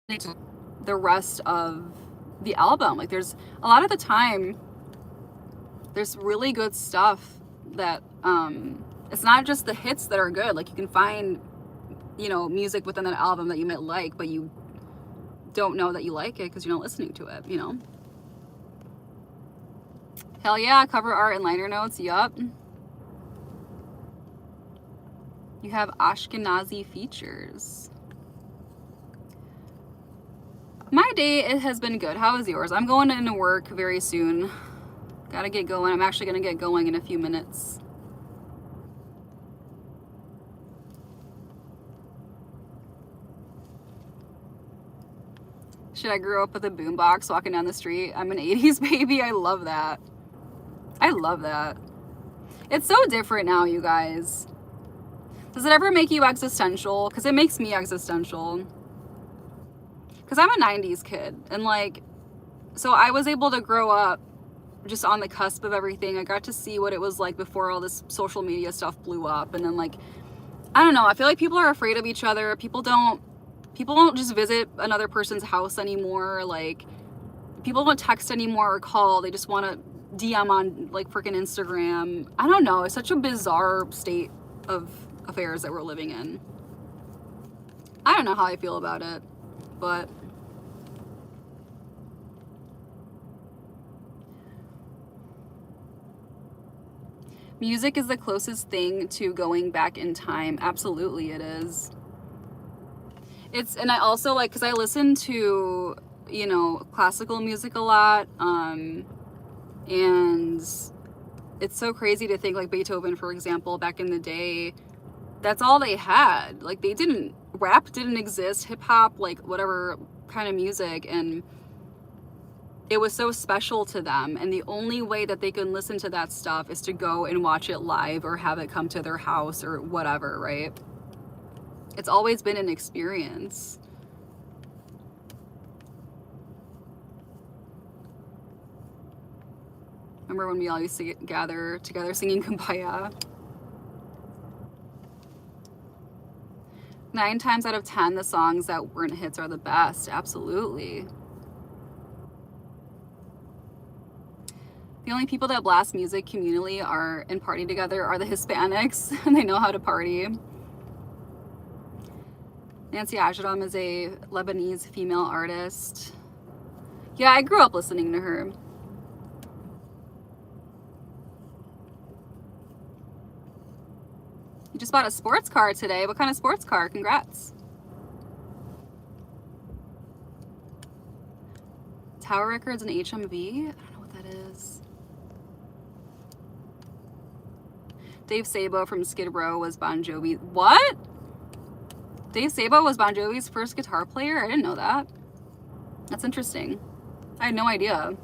to the rest of the album. Like there's a lot of the time there's really good stuff that it's not just the hits that are good. Like you can find, you know, music within that album that you might like, but you don't know that you like it because you're not listening to it, you know? Hell yeah, cover art and liner notes, yup. You have Ashkenazi features. My day, it has been good. How is yours? I'm going into work very soon. Gotta get going. I'm actually gonna get going in a few minutes. Shit, I grew up with a boombox walking down the street. I'm an 80s baby. I love that. I love that. It's so different now, you guys. Does it ever make you existential? Because it makes me existential. Because I'm a 90s kid. And like, so I was able to grow up just on the cusp of everything. I got to see what it was like before all this social media stuff blew up. And then like, I don't know. I feel like people are afraid of each other. People don't just visit another person's house anymore. Like, people don't text anymore or call. They just want to DM on like freaking Instagram. I don't know. It's such a bizarre state of affairs that we're living in. I don't know how I feel about it, but music is the closest thing to going back in time. Absolutely, it is. And I also like, because I listen to, you know, classical music a lot, and it's so crazy to think like Beethoven, for example, back in the day, that's all they had. Like rap didn't exist, hip hop, like whatever kind of music, and it was so special to them. And the only way that they can listen to that stuff is to go and watch it live or have it come to their house or whatever, right? It's always been an experience. Remember when we all used to gather together singing Kumbaya? 9 times out of 10, the songs that weren't hits are the best. Absolutely. The only people that blast music communally and party together are the Hispanics, and they know how to party. Nancy Ajram is a Lebanese female artist. Yeah, I grew up listening to her. You just bought a sports car today. What kind of sports car? Congrats. Tower Records and HMV? I don't know what that is. Dave Sabo from Skid Row was Bon Jovi. What? Dave Sabo was Bon Jovi's first guitar player? I didn't know that. That's interesting. I had no idea.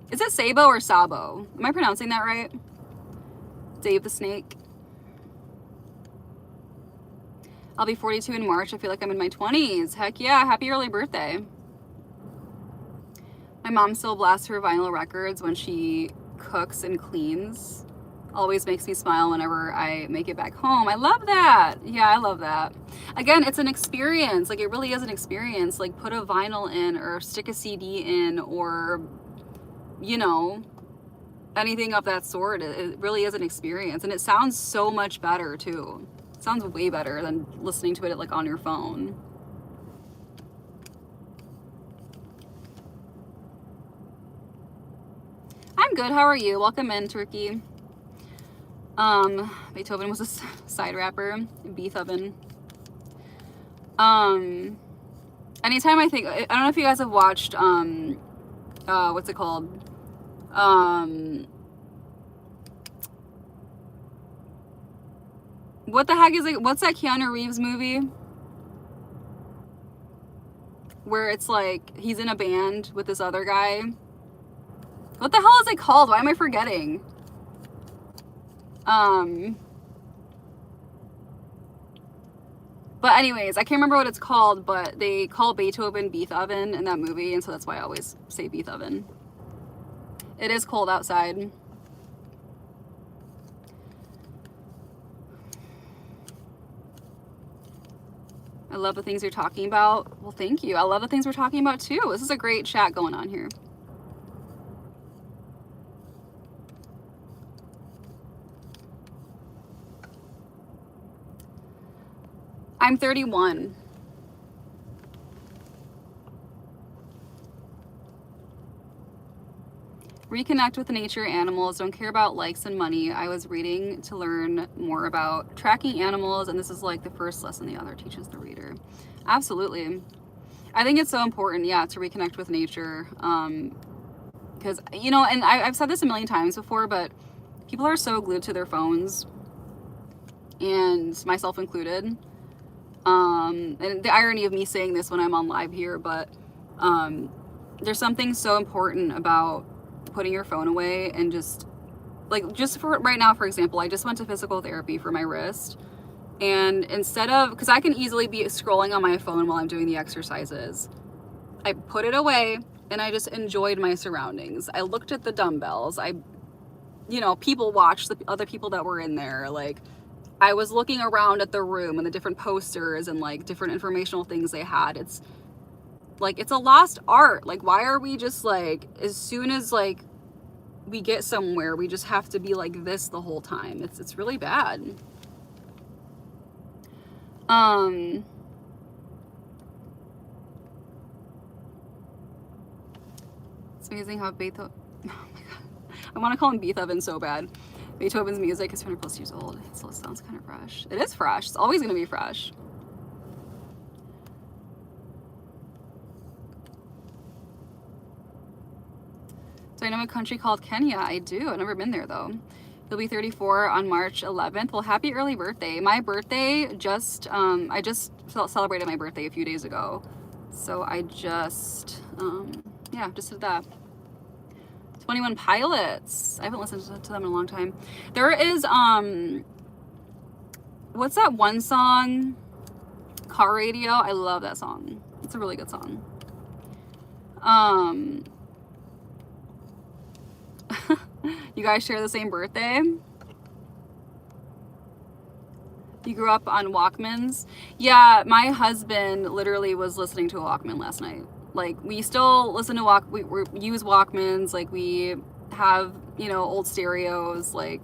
Is it Sabo or Sabo? Am I pronouncing that right? Dave the Snake. I'll be 42 in March. I feel like I'm in my 20s. Heck yeah, happy early birthday. My mom still blasts her vinyl records when she cooks and cleans. Always makes me smile whenever I make it back home. I love that. Yeah, I love that. Again, it's an experience. Like, it really is an experience. Like, put a vinyl in or stick a CD in or, you know, anything of that sort. It really is an experience. And it sounds so much better, too. It sounds way better than listening to it, like, on your phone. I'm good. How are you? Welcome in, Turkey. Beethoven was a side rapper. Beethoven. Anytime I think, I don't know if you guys have watched, what's it called? What the heck is it? What's that Keanu Reeves movie? Where it's like, he's in a band with this other guy. What the hell is it called? Why am I forgetting? But anyways, I can't remember what it's called, but they call Beethoven Beethoven in that movie, and so that's why I always say Beethoven. It is cold outside. I love the things you're talking about. Well, thank you. I love the things we're talking about too. This is a great chat going on here. I'm 31. Reconnect with nature, animals, don't care about likes and money. I was reading to learn more about tracking animals, and this is like the first lesson the author teaches the reader. Absolutely. I think it's so important, yeah, to reconnect with nature. Because, you know, and I've said this a million times before, but people are so glued to their phones, and myself included. And the irony of me saying this when I'm on live here, but there's something so important about putting your phone away and just for right now, for example, I just went to physical therapy for my wrist, and instead of, because I can easily be scrolling on my phone while I'm doing the exercises, I put it away and I just enjoyed my surroundings. I looked at the dumbbells. People watched the other people that were in there. Like, I was looking around at the room and the different posters and like different informational things they had. It's like, it's a lost art. Like, why are we just like, as soon as like we get somewhere, we just have to be like this the whole time? It's really bad. It's amazing how Beethoven, oh my God, I want to call him Beethoven so bad. Beethoven's music is 200 plus years old, so it sounds kind of fresh. It is fresh. It's always going to be fresh. So I know a country called Kenya. I do. I've never been there, though. You'll be 34 on March 11th. Well, happy early birthday. My birthday just, I just celebrated my birthday a few days ago. So I just, just did that. 21 Pilots. I haven't listened to them in a long time. There is, what's that one song? Car Radio. I love that song. It's a really good song. You guys share the same birthday? You grew up on Walkmans? Yeah, my husband literally was listening to a Walkman last night. Like, we still listen to we use Walkmans. Like, we have, old stereos. Like,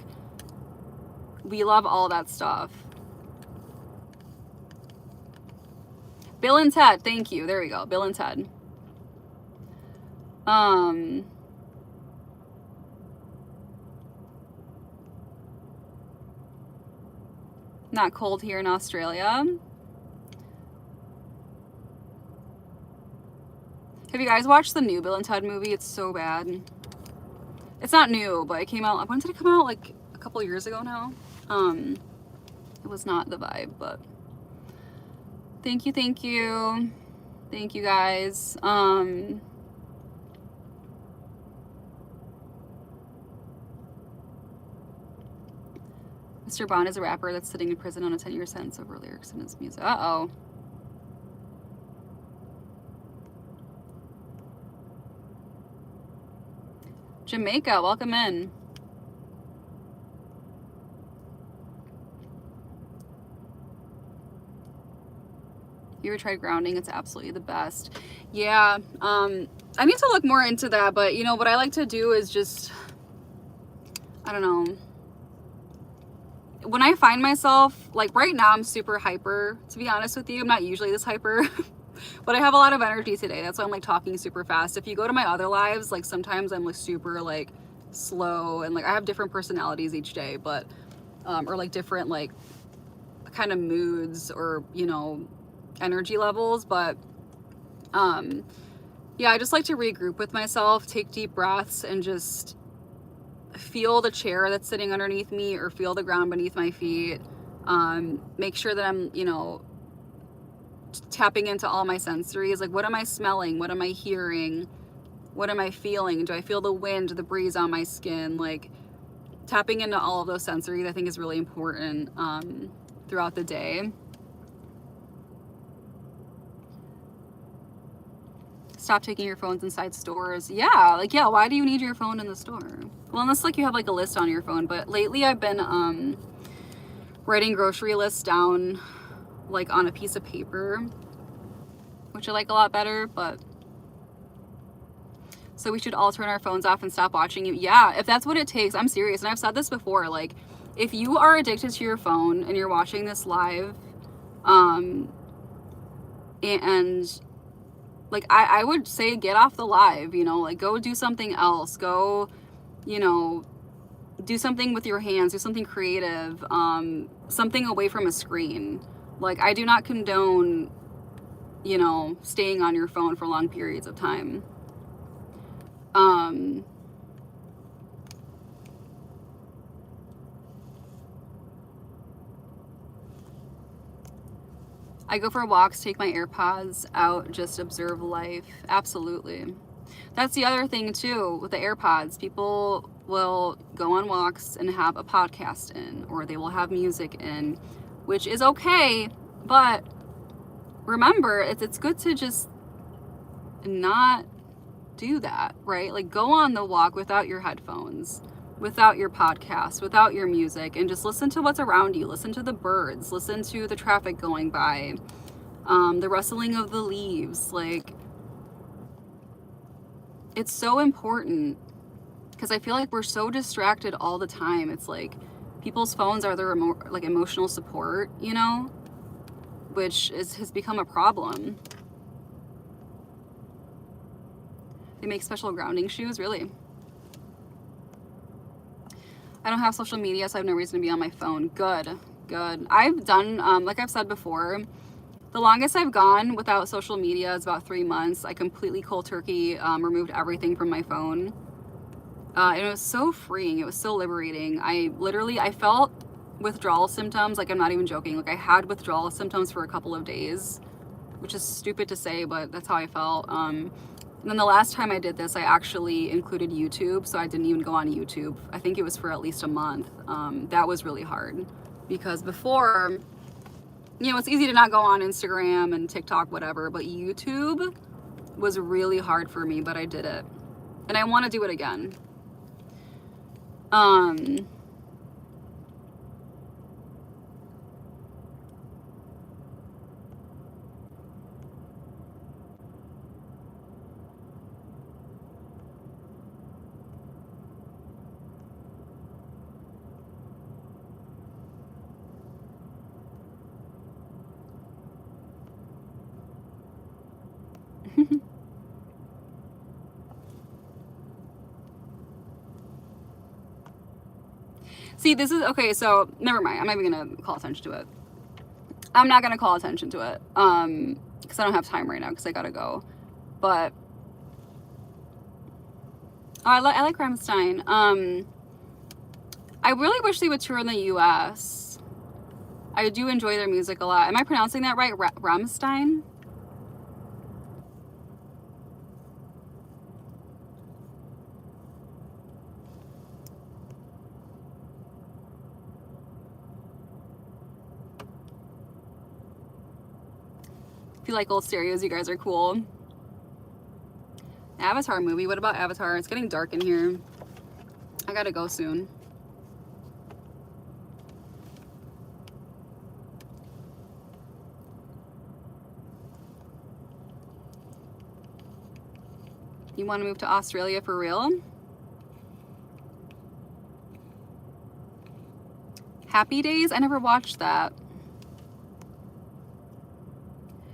we love all that stuff. Bill and Ted, thank you. There we go. Bill and Ted. Not cold here in Australia. Have you guys watched the new Bill and Ted movie? It's so bad. It's not new, but it came out, when did it come out? Like a couple years ago now. It was not the vibe, but thank you, thank you. Thank you guys. Mr. Bond is a rapper that's sitting in prison on a 10-year sentence over lyrics in his music. Uh-oh. Jamaica, welcome in. You ever tried grounding? It's absolutely the best. Yeah, I need to look more into that, but you know, what I like to do is just, I don't know. When I find myself, like right now I'm super hyper, to be honest with you. I'm not usually this hyper, but I have a lot of energy today. That's why I'm like talking super fast. If you go to my other lives, like sometimes I'm like super like slow, and like I have different personalities each day, but, or like different like kind of moods or, you know, energy levels. But yeah, I just like to regroup with myself, take deep breaths, and just feel the chair that's sitting underneath me or feel the ground beneath my feet. Make sure that I'm, you know, tapping into all my sensories. Like, what am I smelling? What am I hearing? What am I feeling? Do I feel the wind, the breeze on my skin? Like, tapping into all of those sensories, I think, is really important throughout the day. Stop taking your phones inside stores. Yeah, like, yeah, why do you need your phone in the store? Well, unless like you have like a list on your phone. But lately I've been writing grocery lists down like on a piece of paper, which I like a lot better. But so we should all turn our phones off and stop watching you. Yeah, if that's what it takes. I'm serious, and I've said this before. Like, if you are addicted to your phone and you're watching this live, and like I would say get off the live, you know, like go do something else. Go, you know, do something with your hands, do something creative, something away from a screen. Like, I do not condone, you know, staying on your phone for long periods of time. I go for walks, take my AirPods out, just observe life. Absolutely. That's the other thing too with the AirPods. People will go on walks and have a podcast in, or they will have music in, which is okay, but remember, it's good to just not do that, right? Like, go on the walk without your headphones, without your podcast, without your music, and just listen to what's around you. Listen to the birds, listen to the traffic going by, the rustling of the leaves. Like, it's so important, because I feel like we're so distracted all the time. It's like people's phones are their like emotional support, you know, which has become a problem. They make special grounding shoes, really. I don't have social media, so I have no reason to be on my phone. Good. I've done, like I've said before, the longest I've gone without social media is about 3 months. I completely cold turkey removed everything from my phone. And it was so freeing. It was so liberating. I felt withdrawal symptoms. Like, I'm not even joking. Like, I had withdrawal symptoms for a couple of days, which is stupid to say, but that's how I felt. And then the last time I did this, I actually included YouTube, so I didn't even go on YouTube. I think it was for at least a month. That was really hard, because before, you know, it's easy to not go on Instagram and TikTok, whatever, but YouTube was really hard for me, but I did it. And I want to do it again. See, this is, okay, so never mind. I'm not even going to call attention to it. I'm not going to call attention to it, because I don't have time right now, because I got to go. But Oh, I like Rammstein. I really wish they would tour in the US. I do enjoy their music a lot. Am I pronouncing that right? Rammstein? If you like old stereos, you guys are cool. Avatar movie. What about Avatar? It's getting dark in here. I gotta go soon. You want to move to Australia for real? Happy Days? I never watched that.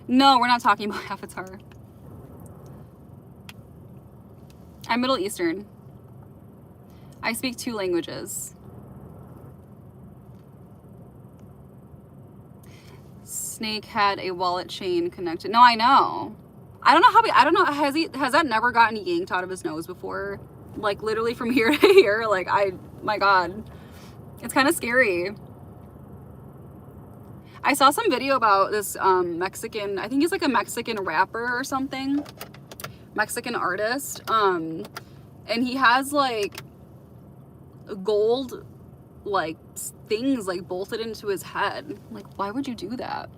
No, we're not talking about Avatar. I'm Middle Eastern. I speak 2 languages. Snake had a wallet chain connected. No, I know. I don't know how I don't know, has that never gotten yanked out of his nose before? Like literally from here to here? Like my God. It's kind of scary. I saw some video about this Mexican, I think he's like a Mexican rapper or something. Mexican artist. And he has like gold like things like bolted into his head. Like, why would you do that?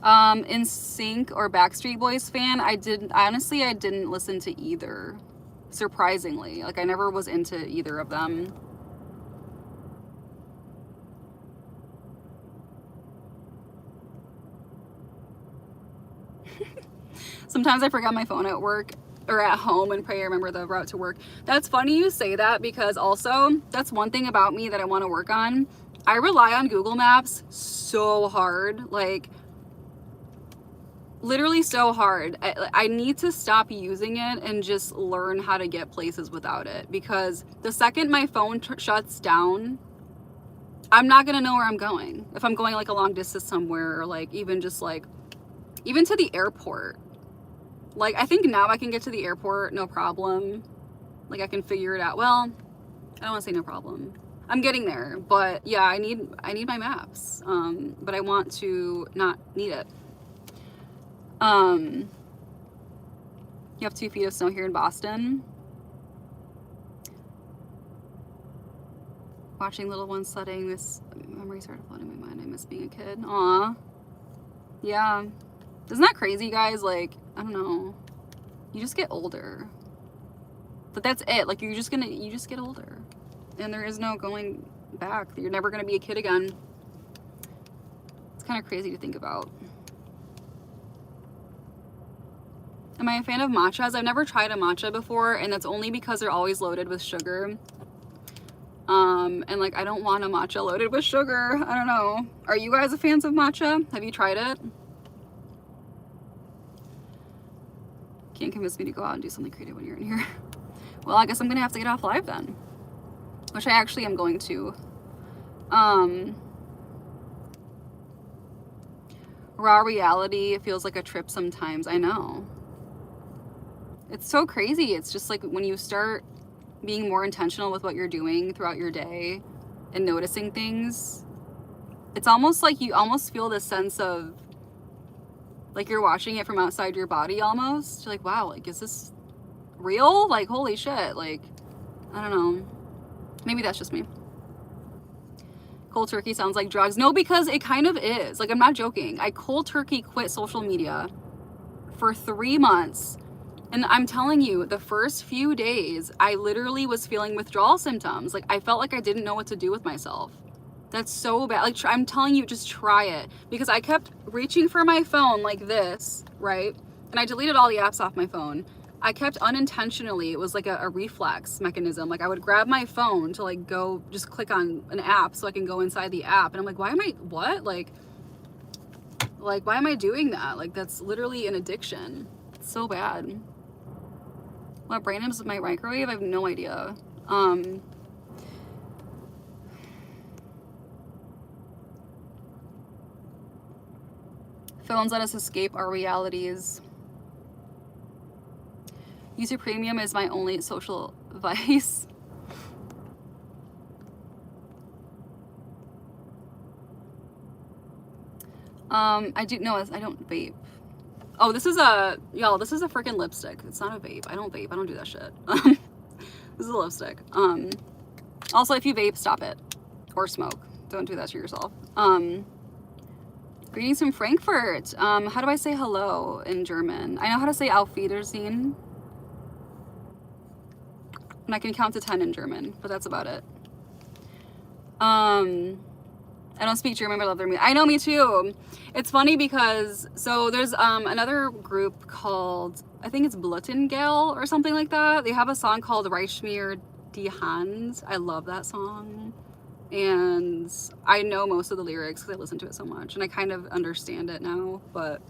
In Sync or Backstreet Boys fan, I didn't listen to either. Surprisingly, like I never was into either of them. Sometimes I forget my phone at work or at home and pray I remember the route to work. That's funny you say that, because also that's one thing about me that I want to work on. I rely on Google Maps so hard, like literally so hard. I need to stop using it and just learn how to get places without it, because the second my phone shuts down, I'm not gonna know where I'm going. If I'm going like a long distance somewhere, or like even just like even to the airport. Like I think now I can get to the airport no problem. Like I can figure it out. Well, I don't want to say no problem. I'm getting there, but yeah, I need my maps. But I want to not need it. You have 2 feet of snow here in Boston. Watching little ones sledding, this memory started flooding my mind. I miss being a kid. Aw. Yeah. Isn't that crazy, guys? Like, I don't know. You just get older. But that's it. Like, you just get older. And there is no going back. You're never gonna be a kid again. It's kind of crazy to think about. Am I a fan of matchas? I've never tried a matcha before, and that's only because they're always loaded with sugar. And like, I don't want a matcha loaded with sugar. I don't know. Are you guys a fans of matcha? Have you tried it? Can't convince me to go out and do something creative when you're in here. Well, I guess I'm gonna have to get off live then. Which I actually am going to. Raw reality, it feels like a trip sometimes. I know. It's so crazy. It's just like when you start being more intentional with what you're doing throughout your day and noticing things, it's almost like you almost feel this sense of like you're watching it from outside your body almost. You're like, wow, like, is this real? Like, holy shit. Like, I don't know. Maybe that's just me. Cold turkey sounds like drugs. No, because it kind of is. Like, I'm not joking. I cold turkey quit social media for 3 months. And I'm telling you, the first few days, I literally was feeling withdrawal symptoms. Like, I felt like I didn't know what to do with myself. That's so bad. Like, I'm telling you, just try it. Because I kept reaching for my phone like this, right? And I deleted all the apps off my phone. I kept unintentionally, it was like a reflex mechanism. Like, I would grab my phone to like go just click on an app so I can go inside the app. And I'm like, why am I, what? Like, why am I doing that? Like, that's literally an addiction. It's so bad. What brand is my microwave? I have no idea. Phones let us escape our realities. User premium is my only social vice. I don't vape. Oh, this is a freaking lipstick. It's not a vape. I don't vape. I don't do that shit. This is a lipstick. Also, if you vape, stop it. Or smoke. Don't do that to yourself. Greetings from Frankfurt. How do I say hello in German? I know how to say Auf Wiedersehen. And I can count to 10 in German, but that's about it. I don't speak German, but I love their music. I know, me too. It's funny because, so there's another group called, I think it's Bluttengel or something like that. They have a song called Reich mir die Hand. I love that song. And I know most of the lyrics because I listen to it so much. And I kind of understand it now, but...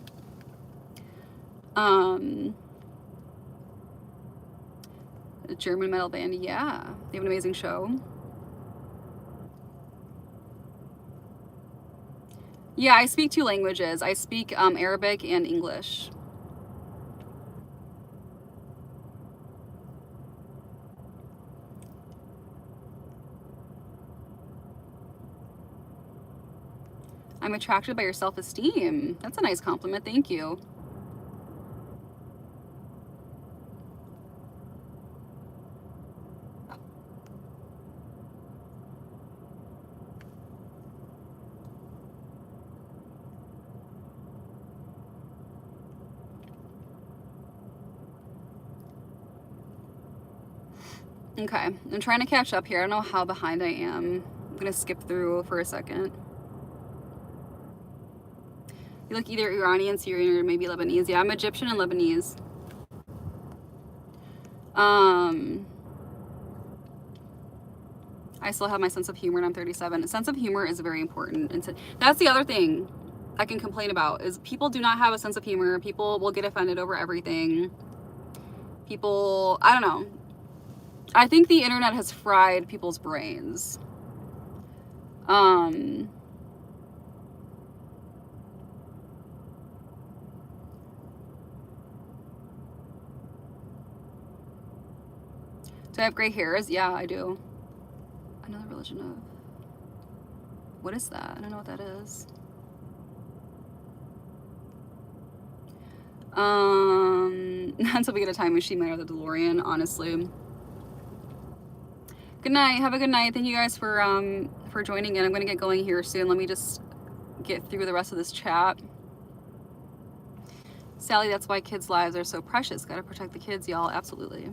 a German metal band, yeah. They have an amazing show. Yeah, I speak 2 languages. I speak Arabic and English. I'm attracted by your self-esteem. That's a nice compliment. Thank you. Okay, I'm trying to catch up here. I don't know how behind I am. I'm gonna skip through for a second. You look either Iranian, Syrian, or maybe Lebanese. Yeah, I'm Egyptian and Lebanese. I still have my sense of humor and I'm 37. A sense of humor is very important. And that's the other thing I can complain about is people do not have a sense of humor. People will get offended over everything. People, I don't know. I think the internet has fried people's brains. Do I have gray hairs? Yeah, I do. Another religion of... What is that? I don't know what that is. Until we get a time machine, might have the DeLorean, honestly. Good night. Have a good night. Thank you guys for joining in. I'm gonna get going here soon. Let me just get through the rest of this chat. Sally, that's why kids' lives are so precious. Gotta protect the kids, y'all. Absolutely.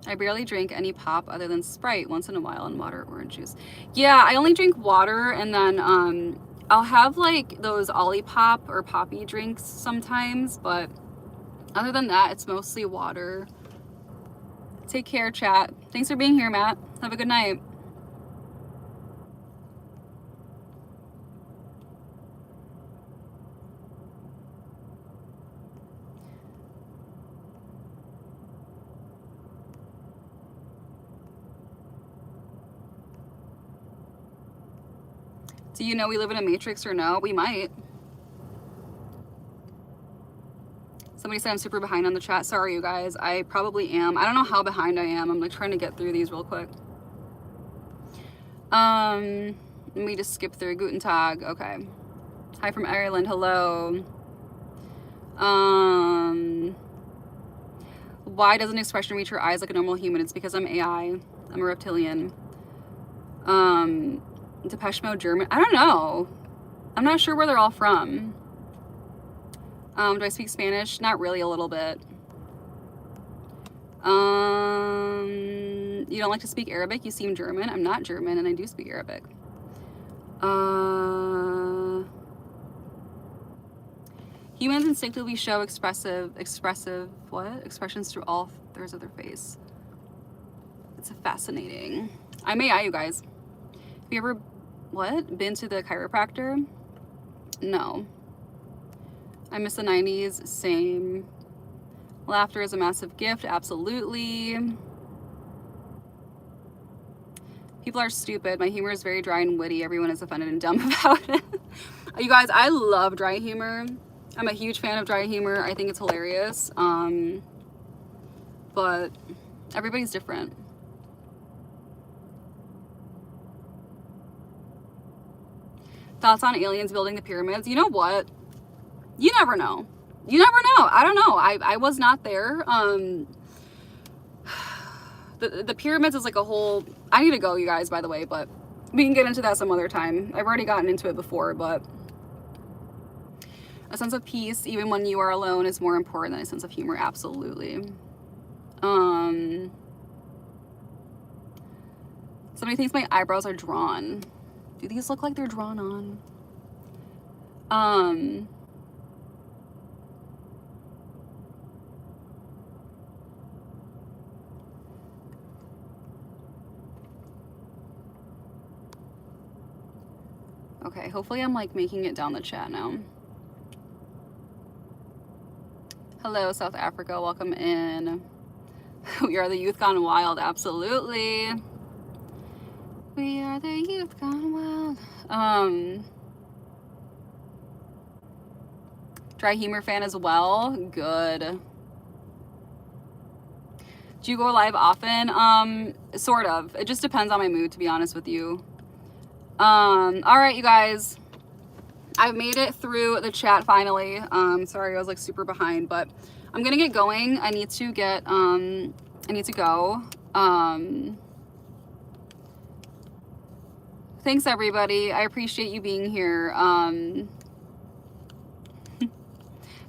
I barely drink any pop other than Sprite once in a while and water or orange juice. Yeah, I only drink water, and then I'll have like those Olipop or Poppy drinks sometimes, but other than that, it's mostly water. Take care, chat. Thanks for being here, Matt. Have a good night. Do you know we live in a matrix or no? We might. Somebody said I'm super behind on the chat. Sorry, you guys. I probably am. I don't know how behind I am. I'm like trying to get through these real quick. Let me just skip through. Guten Tag. Okay. Hi from Ireland. Hello. Why doesn't expression reach your eyes like a normal human? It's because I'm AI. I'm a reptilian. Depeche Mode German. I don't know. I'm not sure where they're all from. Do I speak Spanish? Not really, a little bit. You don't like to speak Arabic? You seem German. I'm not German, and I do speak Arabic. Humans instinctively show expressive expressions through all thirds of their face. It's fascinating. I'm AI, you guys. Have you ever, been to the chiropractor? No. I miss the 90s, same. Laughter is a massive gift, absolutely. People are stupid. My humor is very dry and witty. Everyone is offended and dumb about it. You guys, I love dry humor. I'm a huge fan of dry humor. I think it's hilarious. but everybody's different. Thoughts on aliens building the pyramids? You know what? You never know. You never know. I don't know. I was not there. The pyramids is like a whole... I need to go, you guys, by the way, but we can get into that some other time. I've already gotten into it before, but a sense of peace, even when you are alone, is more important than a sense of humor. Absolutely. Somebody thinks my eyebrows are drawn. Do these look like they're drawn on? Okay, hopefully I'm like making it down the chat now. Hello, South Africa, welcome in. We are the youth gone wild, absolutely. We are the youth gone wild. Dry humor fan as well, good. Do you go live often? Sort of, it just depends on my mood, to be honest with you. All right, you guys, I've made it through the chat finally. Sorry, I was like super behind, but I'm gonna get going. I need to get, I need to go. Thanks everybody. I appreciate you being here.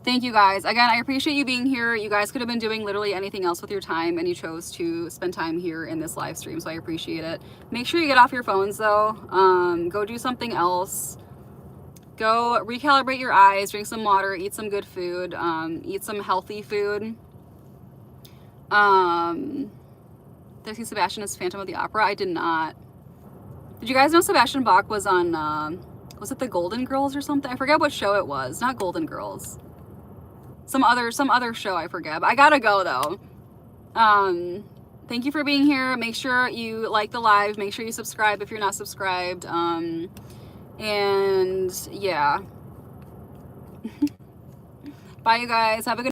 Thank you guys. Again, I appreciate you being here. You guys could have been doing literally anything else with your time, and you chose to spend time here in this live stream, so I appreciate it. Make sure you get off your phones though. Go do something else. Go recalibrate your eyes, drink some water, eat some good food, eat some healthy food. Did I see Sebastian as Phantom of the Opera? I did not. Did you guys know Sebastian Bach was on, was it the Golden Girls or something? I forget what show it was. Not Golden Girls. Some other show, I forget. But I gotta go though. Thank you for being here. Make sure you like the live. Make sure you subscribe if you're not subscribed. And yeah. Bye you guys. Have a good